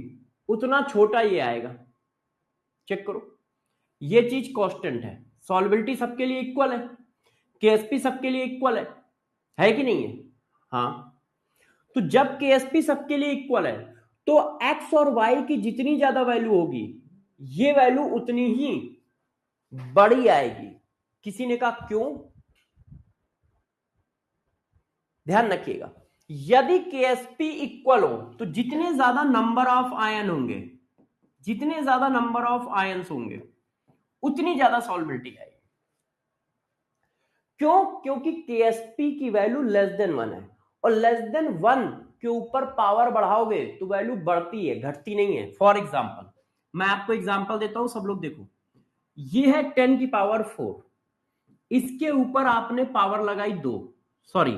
उतना छोटा ये आएगा, चेक करो, ये चीज कांस्टेंट है, सॉल्बिलिटी सबके लिए इक्वल है, केएसपी सबके लिए इक्वल है कि नहीं है? हाँ, तो जब केएसपी सबके लिए इक्वल है तो एक्स और वाई की जितनी ज्यादा वैल्यू होगी ये वैल्यू उतनी ही बड़ी आएगी। किसी ने कहा क्यों? ध्यान रखिएगा, यदि KSP इक्वल हो तो जितने ज्यादा नंबर ऑफ आयन होंगे, जितने ज्यादा नंबर ऑफ आयंस होंगे उतनी ज्यादा सॉल्बिलिटी आएगी। क्यों? क्योंकि KSP की वैल्यू लेस देन 1 है, और लेस देन 1 के ऊपर पावर बढ़ाओगे तो वैल्यू बढ़ती है, घटती नहीं है। फॉर एग्जाम्पल, मैं आपको एग्जाम्पल देता हूं, सब लोग देखो, ये है 10 की पावर 4, इसके ऊपर आपने पावर लगाई 2, सॉरी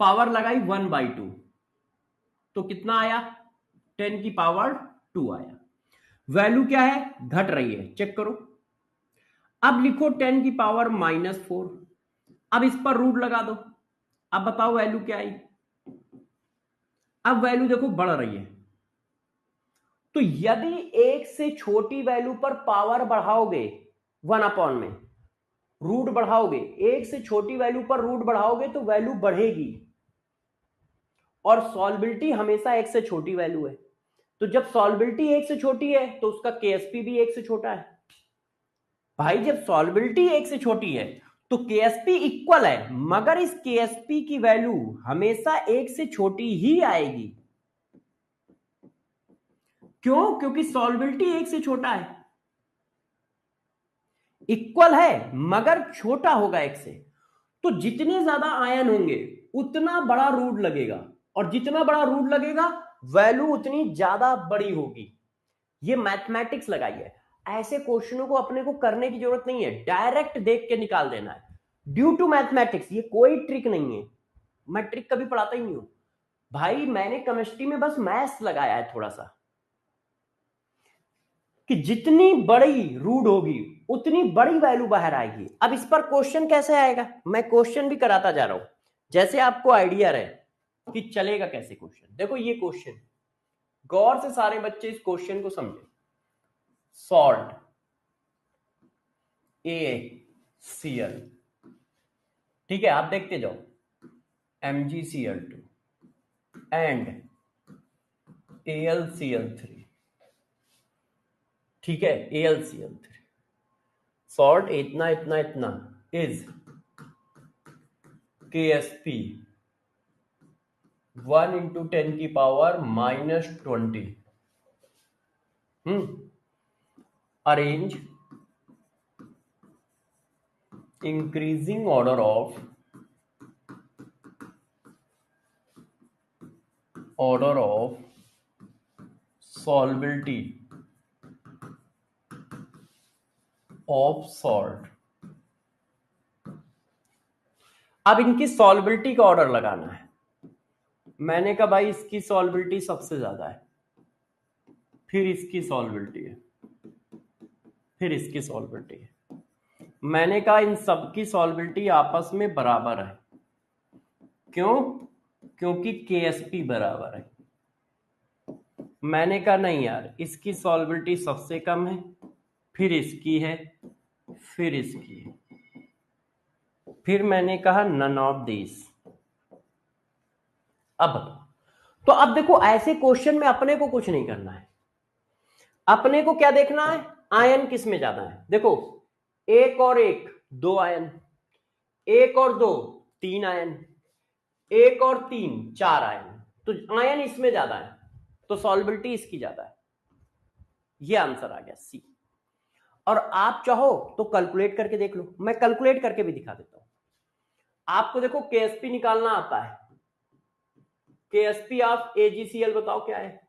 पावर लगाई 1/2, तो कितना आया? 10 की पावर 2 आया। वैल्यू क्या है? घट रही है, चेक करो। अब लिखो 10 की पावर -4, अब इस पर रूट लगा दो, अब बताओ वैल्यू क्या आई? अब वैल्यू देखो बढ़ रही है। तो यदि एक से छोटी वैल्यू पर पावर बढ़ाओगे 1 में, रूट बढ़ाओगे, एक से छोटी वैल्यू पर रूट बढ़ाओगे तो वैल्यू बढ़ेगी, और सॉल्बिलिटी हमेशा एक से छोटी वैल्यू है। तो जब सॉल्बिलिटी एक से छोटी है तो उसका KSP भी एक से छोटा है। भाई जब सॉल्बिलिटी एक से छोटी है तो KSP इक्वल है, मगर इस KSP की वैल्यू हमेशा एक से छोटी ही आएगी। क्यों? क्योंकि सॉल्बिलिटी एक से छोटा है। इक्वल है मगर छोटा होगा एक से, तो जितने ज्यादा आयन होंगे उतना बड़ा रूट लगेगा, और जितना बड़ा रूट लगेगा वैल्यू उतनी ज्यादा बड़ी होगी। ये मैथमेटिक्स लगाई है। ऐसे क्वेश्चनों को अपने को करने की जरूरत नहीं है, डायरेक्ट देख के निकाल देना है, ड्यू टू मैथमेटिक्स। ये कोई ट्रिक नहीं है, मैं ट्रिक कभी पढ़ाता ही नहीं हूं भाई। मैंने केमिस्ट्री में बस मैथ्स लगाया है थोड़ा सा, कि जितनी बड़ी रूट होगी उतनी बड़ी वैल्यू बाहर आएगी। अब इस पर क्वेश्चन कैसे आएगा, मैं क्वेश्चन भी कराता जा रहा हूं, जैसे आपको आइडिया रहे कि चलेगा कैसे क्वेश्चन। देखो ये क्वेश्चन, गौर से सारे बच्चे इस क्वेश्चन को समझे। सॉल्ट AgCl, ठीक है, आप देखते जाओ, MgCl2 एंड AlCl3, ठीक है, AlCl3, सॉल्ट इतना इतना इतना इज KSP 1 × 10 की power -20, arrange increasing order of solubility of salt। अब इनकी सॉल्बिलिटी का ऑर्डर लगाना है। मैंने कहा भाई इसकी सॉल्बिलिटी सबसे ज्यादा है, फिर इसकी सॉल्बिलिटी है, फिर इसकी सॉल्बिलिटी है। मैंने कहा इन सबकी सॉल्बिलिटी आपस में बराबर है। क्यों? क्योंकि KSP बराबर है। मैंने कहा नहीं यार, इसकी सॉल्बिलिटी सबसे कम है, फिर इसकी है, फिर इसकी है, फिर मैंने कहा नन ऑफ दिस। अब तो अब देखो, ऐसे क्वेश्चन में अपने को कुछ नहीं करना है, अपने को क्या देखना है? आयन किस में ज्यादा है। देखो 1 और 1 2 आयन, 1 और 2 3 आयन, 1 और 3 4 आयन, तो आयन इसमें ज्यादा है, तो सॉल्बिलिटी इसकी ज्यादा है। ये आंसर आ गया सी। और आप चाहो तो कैलकुलेट करके देख लो, मैं कैलकुलेट करके भी दिखा देता हूं आपको। देखो KSP निकालना आता है, KSP ऑफ AgCl बताओ क्या है?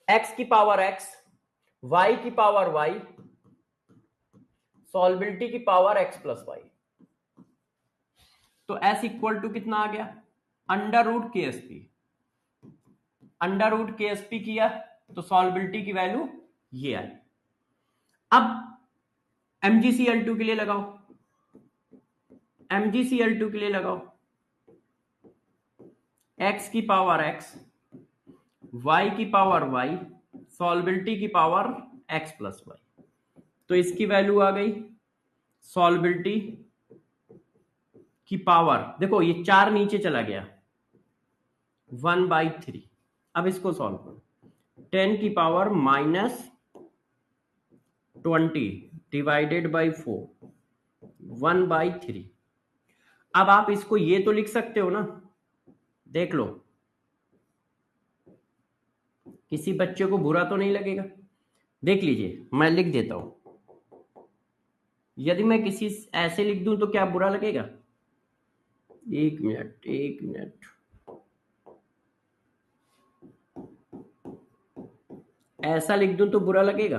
x की पावर x, y की पावर y, सॉल्बिलिटी की पावर x प्लस y। तो S इक्वल टू कितना आ गया? √KSP। √KSP किया तो सॉल्बिलिटी की वैल्यू ये आई। अब MgCl2 के लिए लगाओ, MgCl2 के लिए लगाओ, x की पावर x, y की पावर y, सॉल्बिलिटी की पावर x प्लस y। तो इसकी वैल्यू आ गई, सॉल्बिलिटी की पावर, देखो ये 4 नीचे चला गया, 1/3। अब इसको सॉल्व करो, 10 की पावर -20 डिवाइडेड बाई 4, 1/3। अब आप इसको ये तो लिख सकते हो ना, देख लो, किसी बच्चे को बुरा तो नहीं लगेगा। देख लीजिए, मैं लिख देता हूं। यदि मैं किसी ऐसे लिख दूं तो क्या बुरा लगेगा? एक मिनट, एक मिनट, ऐसा लिख दूं तो बुरा लगेगा?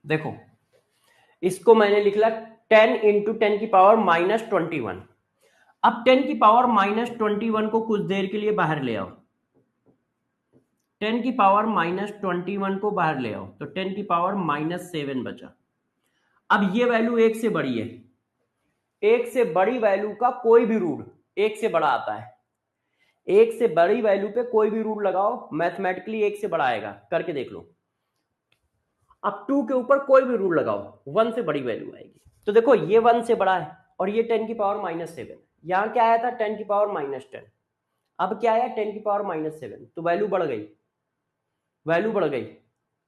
देखो, इसको मैंने लिख ला 10 इंटू 10⁻⁻21। अब 10⁻⁻21 को कुछ देर के लिए बाहर ले आओ। 10⁻⁻21 को बाहर ले आओ तो 10⁻⁻7 बचा। अब ये वैल्यू एक से बड़ी है, एक से बड़ी वैल्यू का कोई भी रूल एक से बड़ा आता है। एक से बड़ी वैल्यू पे कोई भी रूल लगाओ, मैथमेटिकली एक से बड़ा आएगा, करके देख लो। अब 2 के ऊपर कोई भी रूल लगाओ, 1 से बड़ी वैल्यू आएगी। तो देखो, ये 1 से बड़ा है और ये 10⁻�7। यहां क्या आया था? 10⁻10। अब क्या आया? 10⁻7। तो वैल्यू बढ़ गई, वैल्यू बढ़ गई।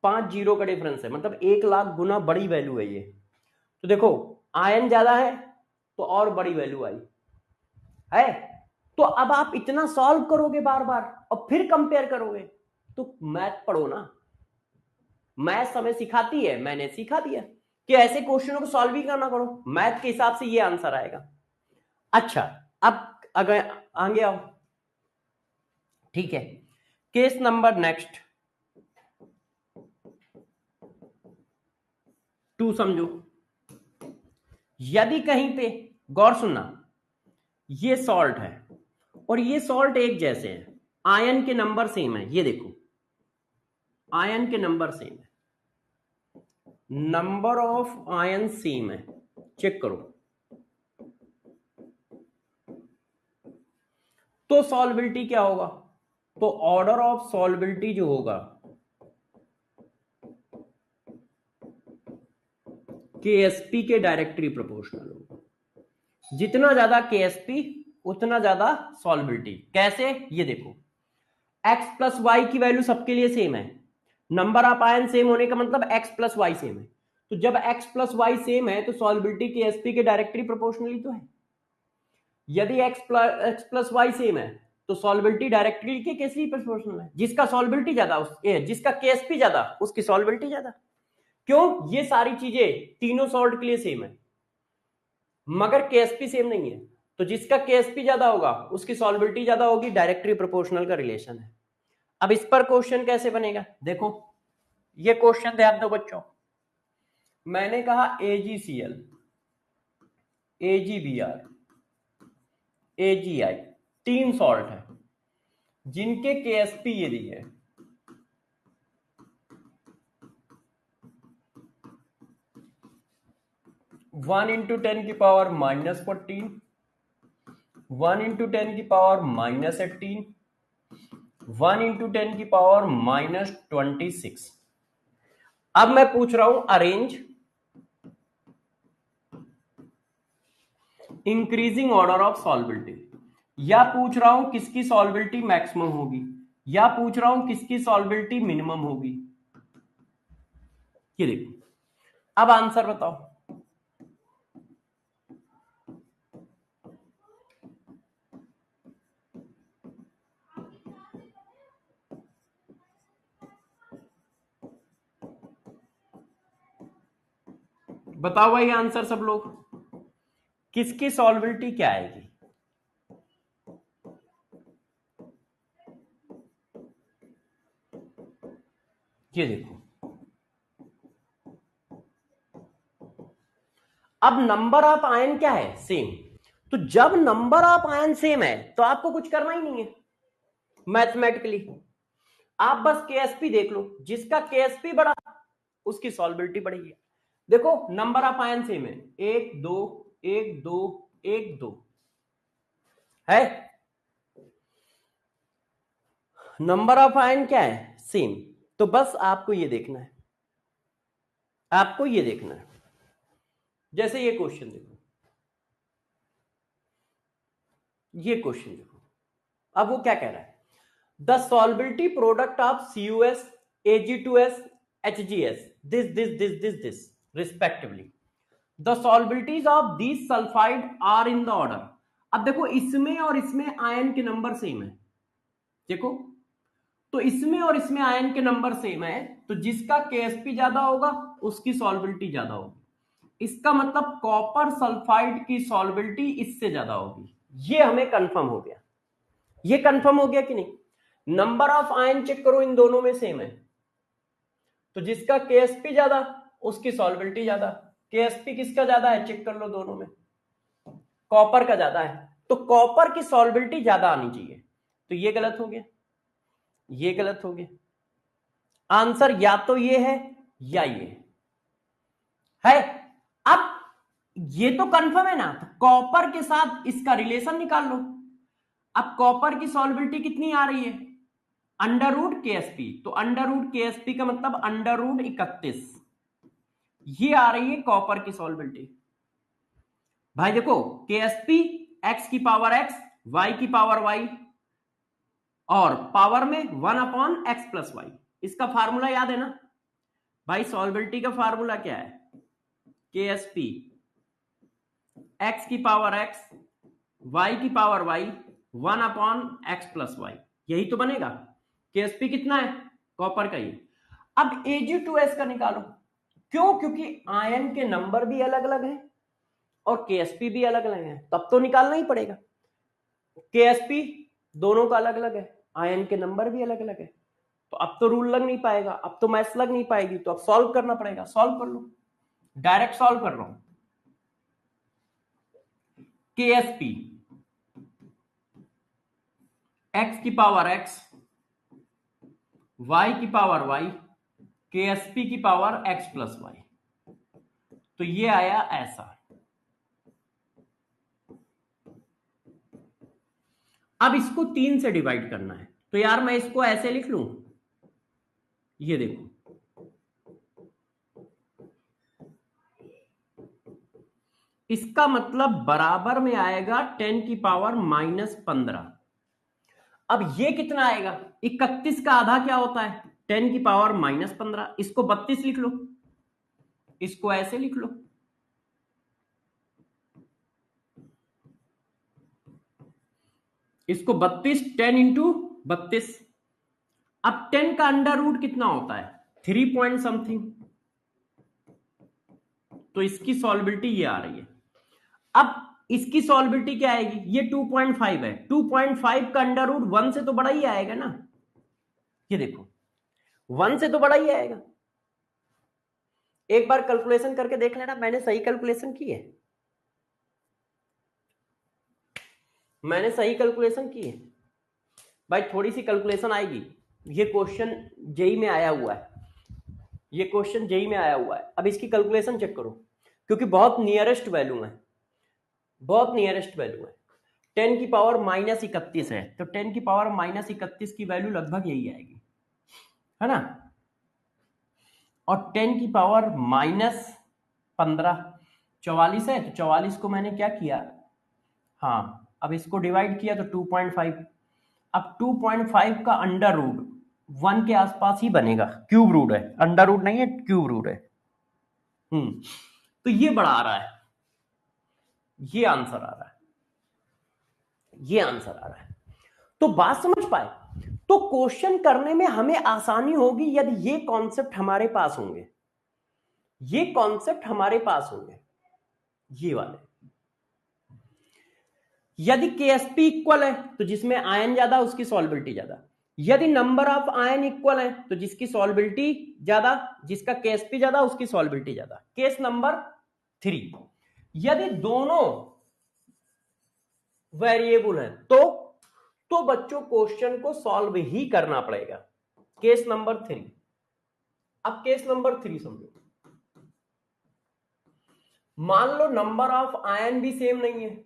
5 जीरो का डिफरेंस है, मतलब 1,00,000 गुना बड़ी वैल्यू है ये। तो देखो, आयन ज्यादा है तो और बड़ी वैल्यू आई है। तो अब आप इतना सॉल्व करोगे बार बार और फिर कंपेयर करोगे, तो मैथ पढ़ो ना। मैथ हमें सिखाती है, मैंने सिखा दिया कि ऐसे क्वेश्चनों को सॉल्व ही करना करो, मैथ के हिसाब से ये आंसर आएगा। अच्छा, अब अगर आगे आओ, ठीक है। केस नंबर नेक्स्ट 2 समझो। यदि कहीं पे, गौर सुनना, ये सॉल्ट है और ये सॉल्ट एक जैसे हैं, आयन के नंबर सेम है, ये देखो आयन के नंबर सेम है, नंबर ऑफ आयन सेम है, चेक करो। तो सॉल्बिलिटी क्या होगा? तो ऑर्डर ऑफ सॉल्बिलिटी जो होगा केएसपी के डायरेक्टली प्रोपोर्शनल होगा। जितना ज्यादा केएसपी उतना ज्यादा सॉल्बिलिटी। कैसे? ये देखो, x प्लस वाई की वैल्यू सबके लिए सेम है, नंबर ऑफ आयन सेम होने का मतलब x प्लस वाई सेम है। तो जब x प्लस वाई सेम है तो सॉल्बिलिटी केएसपी के डायरेक्टली प्रोपोर्शनली तो है। यदि x प्लस वाई सेम है तो सॉल्बिलिटी डायरेक्टली के केएसपी प्रोपोर्शनल है। जिसका सॉल्बिलिटी ज्यादा, जिसका केएसपी ज्यादा, उसकी सॉल्बिलिटी ज्यादा। क्यों? ये सारी चीजें तीनों सॉल्ट के लिए सेम है, मगर केएसपी सेम नहीं है। तो जिसका केएसपी ज्यादा होगा उसकी सॉल्बिलिटी ज्यादा होगी, डायरेक्टली प्रोपोर्शनल का रिलेशन है। अब इस पर क्वेश्चन कैसे बनेगा? देखो, ये क्वेश्चन ध्यान दो बच्चों। मैंने कहा AgCl, AgBr, AgI, 3 सॉल्ट है जिनके केएसपी ये दिए है। One into 10⁻⁻14, 1 into 10⁻⁻18, 1 into 10⁻⁻26। अब मैं पूछ रहा हूं अरेंज इंक्रीजिंग ऑर्डर ऑफ सॉल्बिलिटी, या पूछ रहा हूं किसकी सॉल्बिलिटी मैक्सिमम होगी, या पूछ रहा हूं किसकी सॉल्बिलिटी मिनिमम होगी। ये देखो, अब आंसर बताओ। बताओ भाई आंसर सब लोग, किसकी सॉल्बिलिटी क्या आएगी? ये देखो, अब नंबर ऑफ आयन क्या है? सेम। तो जब नंबर ऑफ आयन सेम है तो आपको कुछ करना ही नहीं है मैथमेटिकली, आप बस केएसपी देख लो, जिसका केएसपी बड़ा उसकी सॉल्बिलिटी बढ़ेगी। देखो, नंबर ऑफ आयन सेम है, 1 2 1 2 1 2 है। नंबर ऑफ आयन क्या है? सेम। तो बस आपको ये देखना है, आपको ये देखना है। जैसे ये क्वेश्चन देखो, ये क्वेश्चन देखो, अब वो क्या कह रहा है? The solubility product of CuS, Ag2S, HgS, this respectively, the solubilities of these sulphide are in the order. अब देखो इसमें और इसमें आयन के नंबर सेम है, देखो तो इसमें और इसमें आयन के नंबर सेम है, तो जिसका केएसपी ज्यादा होगा उसकी सॉल्बिलिटी ज्यादा होगी। इसका मतलब कॉपर सल्फाइड की सॉल्बिलिटी इससे ज्यादा होगी। ये हमें कंफर्म हो गया, ये कंफर्म हो गया कि नहीं? नंबर ऑफ आयन चेक करो, इन दोनों में सेम है, तो जिसका केएसपी ज्यादा उसकी सॉल्बिलिटी ज्यादा। केएसपी किसका ज्यादा है चेक कर लो, दोनों में कॉपर का ज्यादा है, तो कॉपर की सॉल्बिलिटी ज्यादा आनी चाहिए। तो ये गलत हो गया, ये गलत हो गया। आंसर या तो ये है या ये है। अब ये तो कंफर्म है ना, तो कॉपर के साथ इसका रिलेशन निकाल लो। अब कॉपर की सॉल्बिलिटी कितनी आ रही है? अंडर रूट केएसपी, तो अंडर रूट केएसपी का मतलब अंडर रूट 31, ये आ रही है कॉपर की सॉल्बिलिटी। भाई देखो केएसपी एक्स की पावर एक्स, वाई की पावर वाई, और पावर में 1/x+y। इसका फार्मूला याद है ना भाई? सॉल्बिलिटी का फार्मूला क्या है? केएसपी एक्स की पावर एक्स, वाई की पावर वाई, 1/x+y, यही तो बनेगा। केएसपी कितना है कॉपर का? ये अब Ag2S का निकालो। क्यों? क्योंकि आयन के नंबर भी अलग अलग हैं और केएसपी भी अलग अलग है, तब तो निकालना ही पड़ेगा। केएसपी दोनों का अलग अलग है, आयन के नंबर भी अलग अलग है, तो अब तो रूल लग नहीं पाएगा, अब तो मैथ्स लग नहीं पाएगी, तो अब सॉल्व करना पड़ेगा। सॉल्व कर लो, डायरेक्ट सॉल्व कर रहा हूं। केएसपी एक्स की पावर एक्स, वाई की पावर वाई, केएसपी की पावर x+y, तो ये आया ऐसा। अब इसको 3 से डिवाइड करना है, तो यार मैं इसको ऐसे लिख लूं, ये देखो इसका मतलब बराबर में आएगा 10 की पावर -15। अब ये कितना आएगा? 31 का आधा क्या होता है? 10 की पावर -15। इसको 32 लिख लो, इसको ऐसे लिख लो, इसको 32, 10 इंटू 32। अब 10 का अंडर रूट कितना होता है? 3 पॉइंट समथिंग, तो इसकी सॉल्बिलिटी ये आ रही है। अब इसकी सॉल्बिलिटी क्या आएगी? ये 2.5 है, 2.5 का अंडर रूट 1 से तो बड़ा ही आएगा ना, ये देखो 1 से तो बड़ा ही आएगा। एक बार कैलकुलेशन करके देख लेना, मैंने सही कैलकुलेशन की है, मैंने सही कैलकुलेशन की है भाई। थोड़ी सी कैलकुलेशन आएगी, ये क्वेश्चन जेई में आया हुआ है, ये क्वेश्चन जेई में आया हुआ है। अब इसकी कैलकुलेशन चेक करो, क्योंकि बहुत नियरेस्ट वैल्यू है, बहुत नियरेस्ट वैल्यू है। 10 की पावर -31 है, तो 10 की पावर -31 की वैल्यू लगभग यही आएगी, है ना? और 10 की पावर -15 44 है, तो 44 को मैंने क्या किया, हाँ अब इसको डिवाइड किया तो 2.5। अब 2.5 का अंडर रूट 1 के आसपास ही बनेगा, क्यूब रूट है, अंडर रूट नहीं है, क्यूब रूट है। तो ये बड़ा आ रहा है, ये आंसर आ रहा है, ये आंसर आ रहा है। तो बात समझ पाए? तो क्वेश्चन करने में हमें आसानी होगी यदि ये कॉन्सेप्ट हमारे पास होंगे, ये कॉन्सेप्ट हमारे पास होंगे, ये वाले। यदि केएसपी इक्वल है तो जिसमें आयन ज्यादा उसकी सॉल्बिलिटी ज्यादा। यदि नंबर ऑफ आयन इक्वल है तो जिसकी सॉल्बिलिटी ज्यादा, जिसका केएसपी ज्यादा उसकी सॉल्बिलिटी ज्यादा। केस नंबर 3, यदि दोनों वेरिएबल है तो बच्चों क्वेश्चन को सॉल्व ही करना पड़ेगा। Case number 3। अब केस नंबर 3 समझो, मान लो नंबर ऑफ आयन भी सेम नहीं है,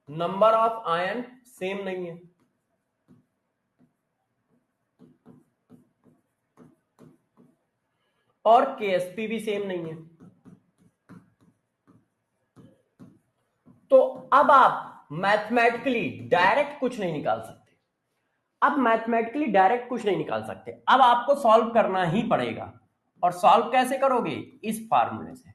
नंबर ऑफ आयन सेम नहीं है, और केएसपी भी सेम नहीं है। तो अब आप मैथमेटिकली डायरेक्ट कुछ नहीं निकाल सकते, अब मैथमेटिकली डायरेक्ट कुछ नहीं निकाल सकते, अब आपको सॉल्व करना ही पड़ेगा। और सॉल्व कैसे करोगे? इस फार्मूले से।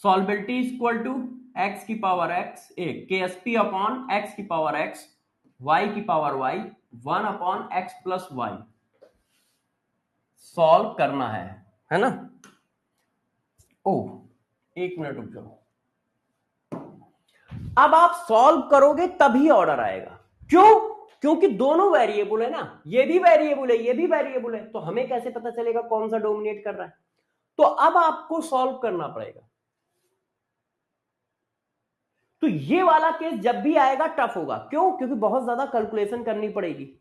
Solubility is equal to X की power X K S P upon x की पावर एक्स वाई की power Y 1 upon x plus Y solve करना है ना। ओ एक मिनट रुक जाओ। अब आप सॉल्व करोगे तभी ऑर्डर आएगा। क्यों? क्योंकि दोनों वेरिएबल है ना, ये भी वेरिएबल है ये भी वेरिएबल है, तो हमें कैसे पता चलेगा कौन सा डोमिनेट कर रहा है? तो अब आपको सॉल्व करना पड़ेगा। तो ये वाला केस जब भी आएगा टफ होगा। क्यों? क्योंकि बहुत ज्यादा कैलकुलेशन करनी पड़ेगी।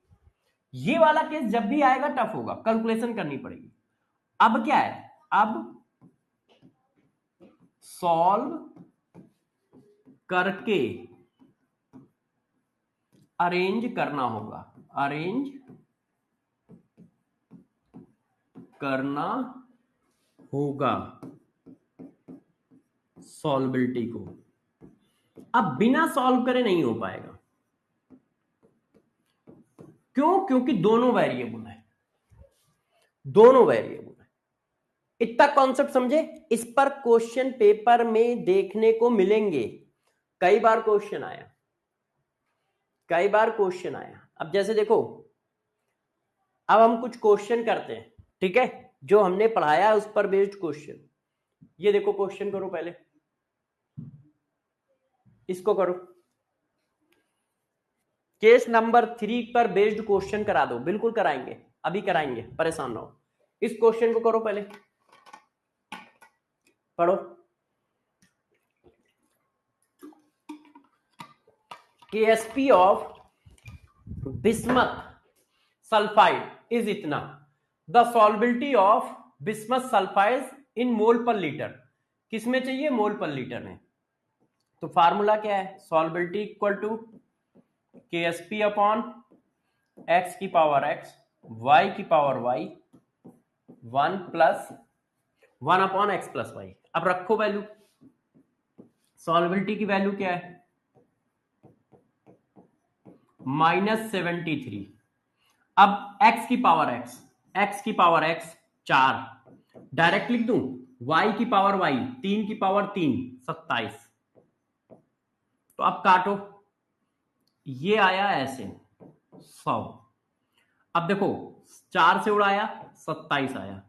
ये वाला केस जब भी आएगा टफ होगा, कैलकुलेशन करनी पड़ेगी। अब क्या है, अब सॉल्व करके अरेंज करना होगा, अरेंज करना होगा सॉल्बिलिटी को। अब बिना सॉल्व करे नहीं हो पाएगा। क्यों? क्योंकि दोनों वेरिएबल है, दोनों वेरिएबल है। इतना कॉन्सेप्ट समझे? इस पर क्वेश्चन पेपर में देखने को मिलेंगे। कई बार क्वेश्चन आया, कई बार क्वेश्चन आया। अब जैसे देखो, अब हम कुछ क्वेश्चन करते हैं, ठीक है, जो हमने पढ़ाया उस पर बेस्ड क्वेश्चन। ये देखो क्वेश्चन करो, पहले इसको करो। केस नंबर 3 पर बेस्ड क्वेश्चन करा दो। बिल्कुल कराएंगे, अभी कराएंगे, परेशान ना हो। इस क्वेश्चन को करो, पहले पढ़ो। Ksp of bismuth sulphide is इतना। The सॉल्बिलिटी of bismuth sulphide in mole per litre. किसमें चाहिए? मोल पर लीटर में। तो फार्मूला क्या है? Solubility equal to KSP upon x की पावर एक्स वाई की power Y 1 upon x plus y. अब रखो वैल्यू। सॉल्बिलिटी की वैल्यू क्या है? -73। अब x की पावर x 4 डायरेक्ट लिख दूं, y की पावर y 3 की पावर 3 27। तो अब काटो, ये आया ऐसे 100। अब देखो 4 से उड़ाया 27 आया,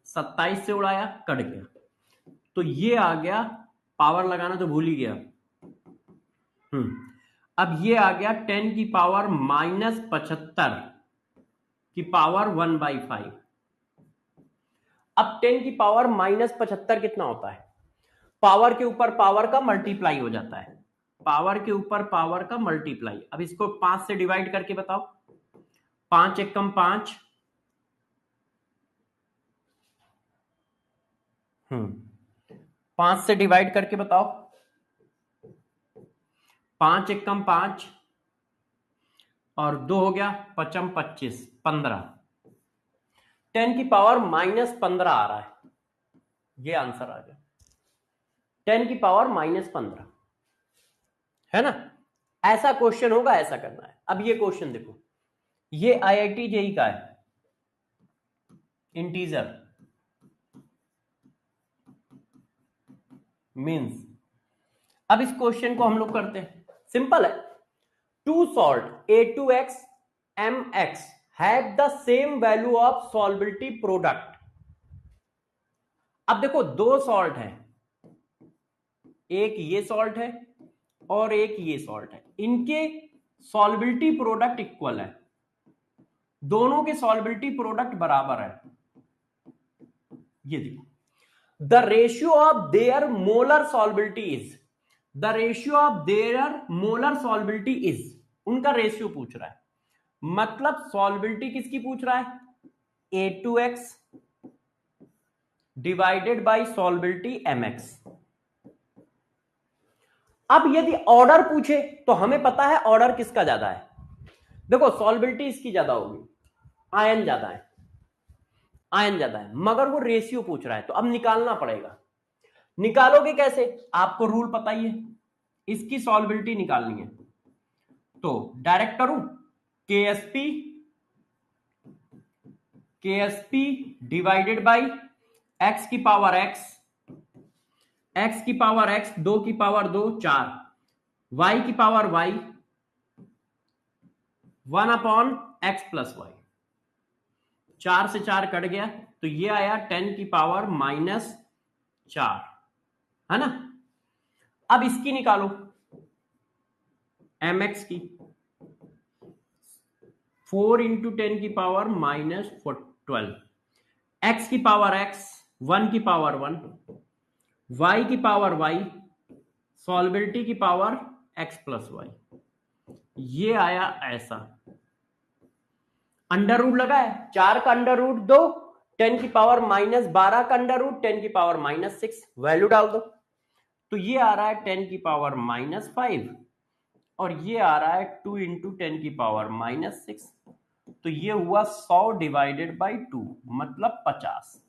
27 से उड़ाया कट गया, तो ये आ गया। पावर लगाना तो भूल ही गया। अब ये आ गया 10 की पावर -75 की पावर 1/5। अब 10 की पावर -75 कितना होता है? पावर के ऊपर पावर का मल्टीप्लाई हो जाता है, पावर के ऊपर पावर का मल्टीप्लाई। अब इसको 5 से डिवाइड करके बताओ। 5 एकम 5, 5 से डिवाइड करके बताओ। 5 एकम 5 और 2 हो गया 5 25 15। 10 की पावर -15 आ रहा है, ये आंसर आ गया। 10 की पावर -15 है ना। ऐसा क्वेश्चन होगा, ऐसा करना है। अब ये क्वेश्चन देखो, ये आईआईटी जेई का है, इंटीजर मींस। अब इस क्वेश्चन को हम लोग करते हैं, सिंपल है। Two salt A2X MX have the same value of solubility product. अब देखो दो सॉल्ट है, एक ये सॉल्ट है और एक ये सॉल्ट है, इनके सॉल्बिलिटी प्रोडक्ट इक्वल है, दोनों के सॉल्बिलिटी प्रोडक्ट बराबर है। ये देखो, the ratio of their molar solubility is, the ratio of their molar solubility is, उनका रेशियो पूछ रहा है। मतलब सॉल्बिलिटी किसकी पूछ रहा है? A2X divided by सॉल्बिलिटी MX। अब यदि ऑर्डर पूछे तो हमें पता है ऑर्डर किसका ज्यादा है। देखो सॉल्बिलिटी इसकी ज्यादा होगी, आयन ज्यादा है, आयन ज्यादा है, मगर वो रेशियो पूछ रहा है, तो अब निकालना पड़ेगा। निकालोगे कैसे? आपको रूल पता ही है, इसकी सॉल्बिलिटी निकालनी है। तो डायरेक्ट करूं, केएसपी डिवाइडेड बाई एक्स की पावर एक्स x की पावर x, 2 की पावर 2 4, y की पावर y 1/x+y, 4 से 4 कट गया तो ये आया 10 की पावर -4, है ना। अब इसकी निकालो mx की, 4 इंटू 10 की पावर -12, x की पावर x, 1 की पावर 1, y की पावर y, सॉल्बिलिटी की पावर x+y, ये आया ऐसा। अंडर रूट लगा है, 4 का अंडर रूट 2, 10 की पावर -12 का अंडर रूट 10 की पावर -6, वैल्यू डाल दो तो ये आ रहा है 10 की पावर -5 और ये आ रहा है 2 इंटू 10 की पावर -6, तो ये हुआ 100 डिवाइडेड बाई 2 मतलब 50।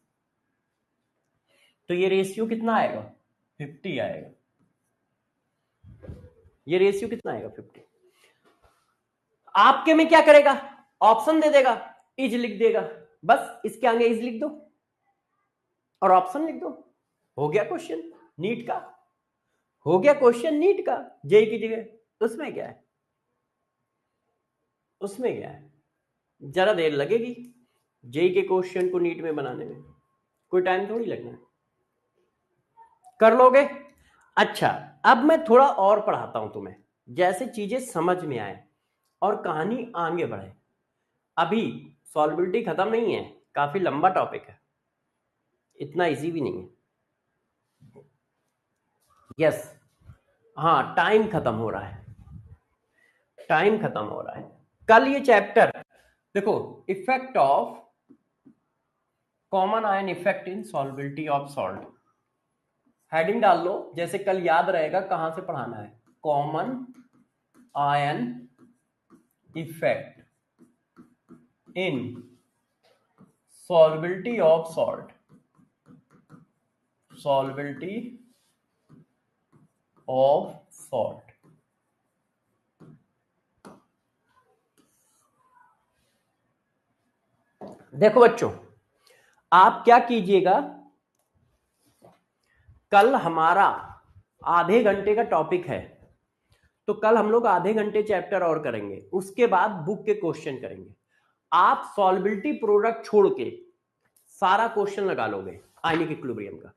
तो ये रेशियो कितना आएगा? 50 आएगा। ये रेशियो कितना आएगा? 50। आपके में क्या करेगा? ऑप्शन दे देगा, इज लिख देगा, बस इसके आगे इज लिख दो और ऑप्शन लिख दो, हो गया क्वेश्चन नीट का, हो गया क्वेश्चन नीट का जेई की जगह। उसमें क्या है? उसमें क्या है? जरा देर लगेगी जेई के क्वेश्चन को नीट में बनाने में, कोई टाइम थोड़ी लगना है, कर लोगे। अच्छा, अब मैं थोड़ा और पढ़ाता हूं तुम्हें, जैसे चीजें समझ में आए और कहानी आगे बढ़े। अभी सॉल्बिलिटी खत्म नहीं है, काफी लंबा टॉपिक है, इतना इजी भी नहीं है। यस, हाँ, टाइम खत्म हो रहा है, टाइम खत्म हो रहा है। कल ये चैप्टर देखो, effect of common ion effect in solubility of salt, heading डाल लो, जैसे कल याद रहेगा कहां से पढ़ाना है। Common ion effect in solubility of salt, solubility of salt. देखो बच्चों, आप क्या कीजिएगा, कल हमारा आधे घंटे का टॉपिक है, तो कल हम लोग आधे घंटे चैप्टर और करेंगे, उसके बाद बुक के क्वेश्चन करेंगे। आप सॉल्बिलिटी प्रोडक्ट छोड़ के सारा क्वेश्चन लगा लोगे आयनिक इक्विलिब्रियम का,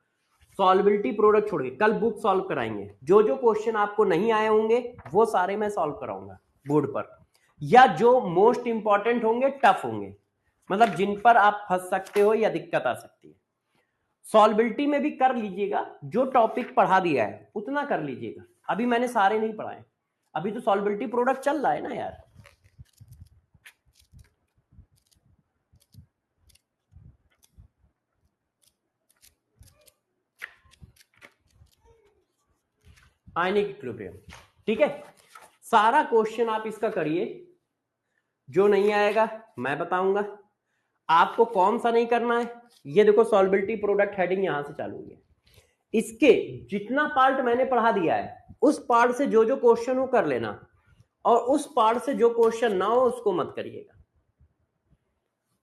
सॉल्बिलिटी प्रोडक्ट छोड़ के कल बुक सॉल्व कराएंगे। जो जो क्वेश्चन आपको नहीं आए होंगे वो सारे मैं सॉल्व कराऊंगा बोर्ड पर, या जो मोस्ट इंपॉर्टेंट होंगे, टफ होंगे, मतलब जिन पर आप फंस सकते हो या दिक्कत आ सकती है। सॉल्बिलिटी में भी कर लीजिएगा, जो टॉपिक पढ़ा दिया है उतना कर लीजिएगा। अभी मैंने सारे नहीं पढ़ाए, अभी तो सॉल्बिलिटी प्रोडक्ट चल रहा है ना यार। आयनिक इक्विलिब्रियम, ठीक है। सारा क्वेश्चन आप इसका करिए, जो नहीं आएगा मैं बताऊंगा। आपको कौन सा नहीं करना है, ये देखो सॉल्बिलिटी प्रोडक्ट हेडिंग यहां से चालू हुई है, इसके जितना पार्ट मैंने पढ़ा दिया है उस पार्ट से जो जो क्वेश्चन हो कर लेना, और उस पार्ट से जो क्वेश्चन ना हो उसको मत करिएगा।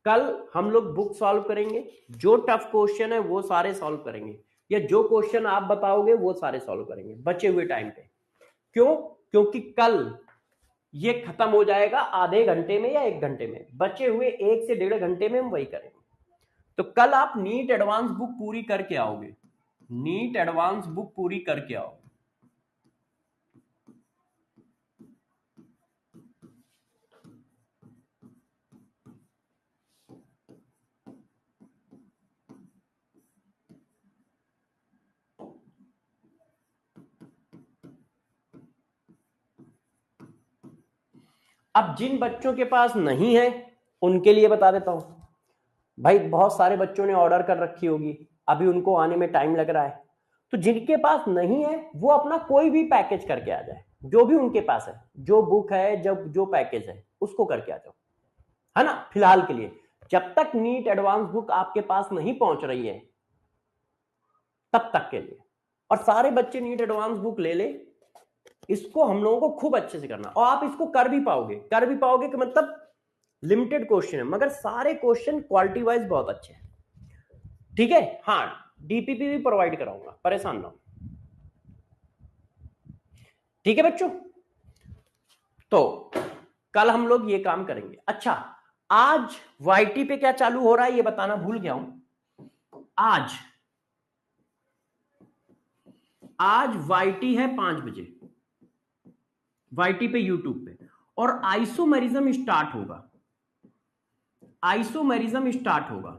कल हम लोग बुक सॉल्व करेंगे, जो टफ क्वेश्चन है वो सारे सॉल्व करेंगे, या जो क्वेश्चन आप बताओगे वो सारे सॉल्व करेंगे बचे हुए टाइम पे। क्यों? क्योंकि कल ये खत्म हो जाएगा आधे घंटे में या 1 घंटे में, बचे हुए 1 से 1.5 घंटे में हम वही करेंगे। तो कल आप नीट एडवांस बुक पूरी करके आओगे, नीट एडवांस बुक पूरी करके आओगे। अब जिन बच्चों के पास नहीं है उनके लिए बता देता हूं भाई, बहुत सारे बच्चों ने ऑर्डर कर रखी होगी, अभी उनको आने में टाइम लग रहा है, तो जिनके पास नहीं है वो अपना कोई भी पैकेज करके आ जाए, जो भी उनके पास है, जो बुक है, जब जो पैकेज है उसको करके आ जाओ, है ना। फिलहाल के लिए जब तक नीट एडवांस बुक आपके पास नहीं पहुंच रही है तब तक के लिए, और सारे बच्चे नीट एडवांस बुक ले ले, इसको हम लोगों को खूब अच्छे से करना, और आप इसको कर भी पाओगे कि मतलब लिमिटेड क्वेश्चन है मगर सारे क्वेश्चन क्वालिटी वाइज बहुत अच्छे हैं, ठीक है। हाँ, डीपीपी भी प्रोवाइड कराऊंगा, परेशान ना हो। ठीक है बच्चों, तो कल हम लोग ये काम करेंगे। अच्छा, आज वाईटी पे क्या चालू हो रहा है ये बताना भूल गया हूं। आज वाईटी है 5 बजे, वाईटी पे यूट्यूब पे, और आइसोमेरिज्म स्टार्ट होगा। आइसोमेरिज्म स्टार्ट होगा,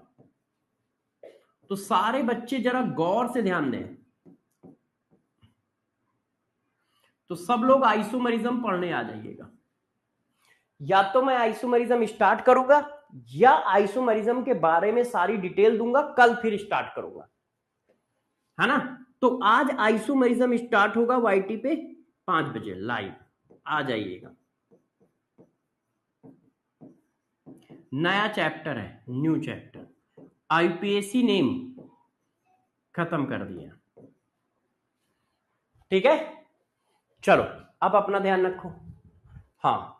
तो सारे बच्चे जरा गौर से ध्यान दें। तो सब लोग आइसोमेरिज्म पढ़ने आ जाइएगा। या तो मैं आइसोमेरिज्म स्टार्ट करूंगा या आइसोमेरिज्म के बारे में सारी डिटेल दूंगा, कल फिर स्टार्ट करूंगा, है ना। तो आज आइसोमेरिज्म स्टार्ट होगा वाईटी पे 5 बजे लाइव, आ जाइएगा। नया चैप्टर है, न्यू चैप्टर, आईपीएससी नेम खत्म कर दिया। ठीक है, चलो अब अपना ध्यान रखो। हाँ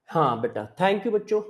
हाँ बेटा, थैंक यू बच्चों।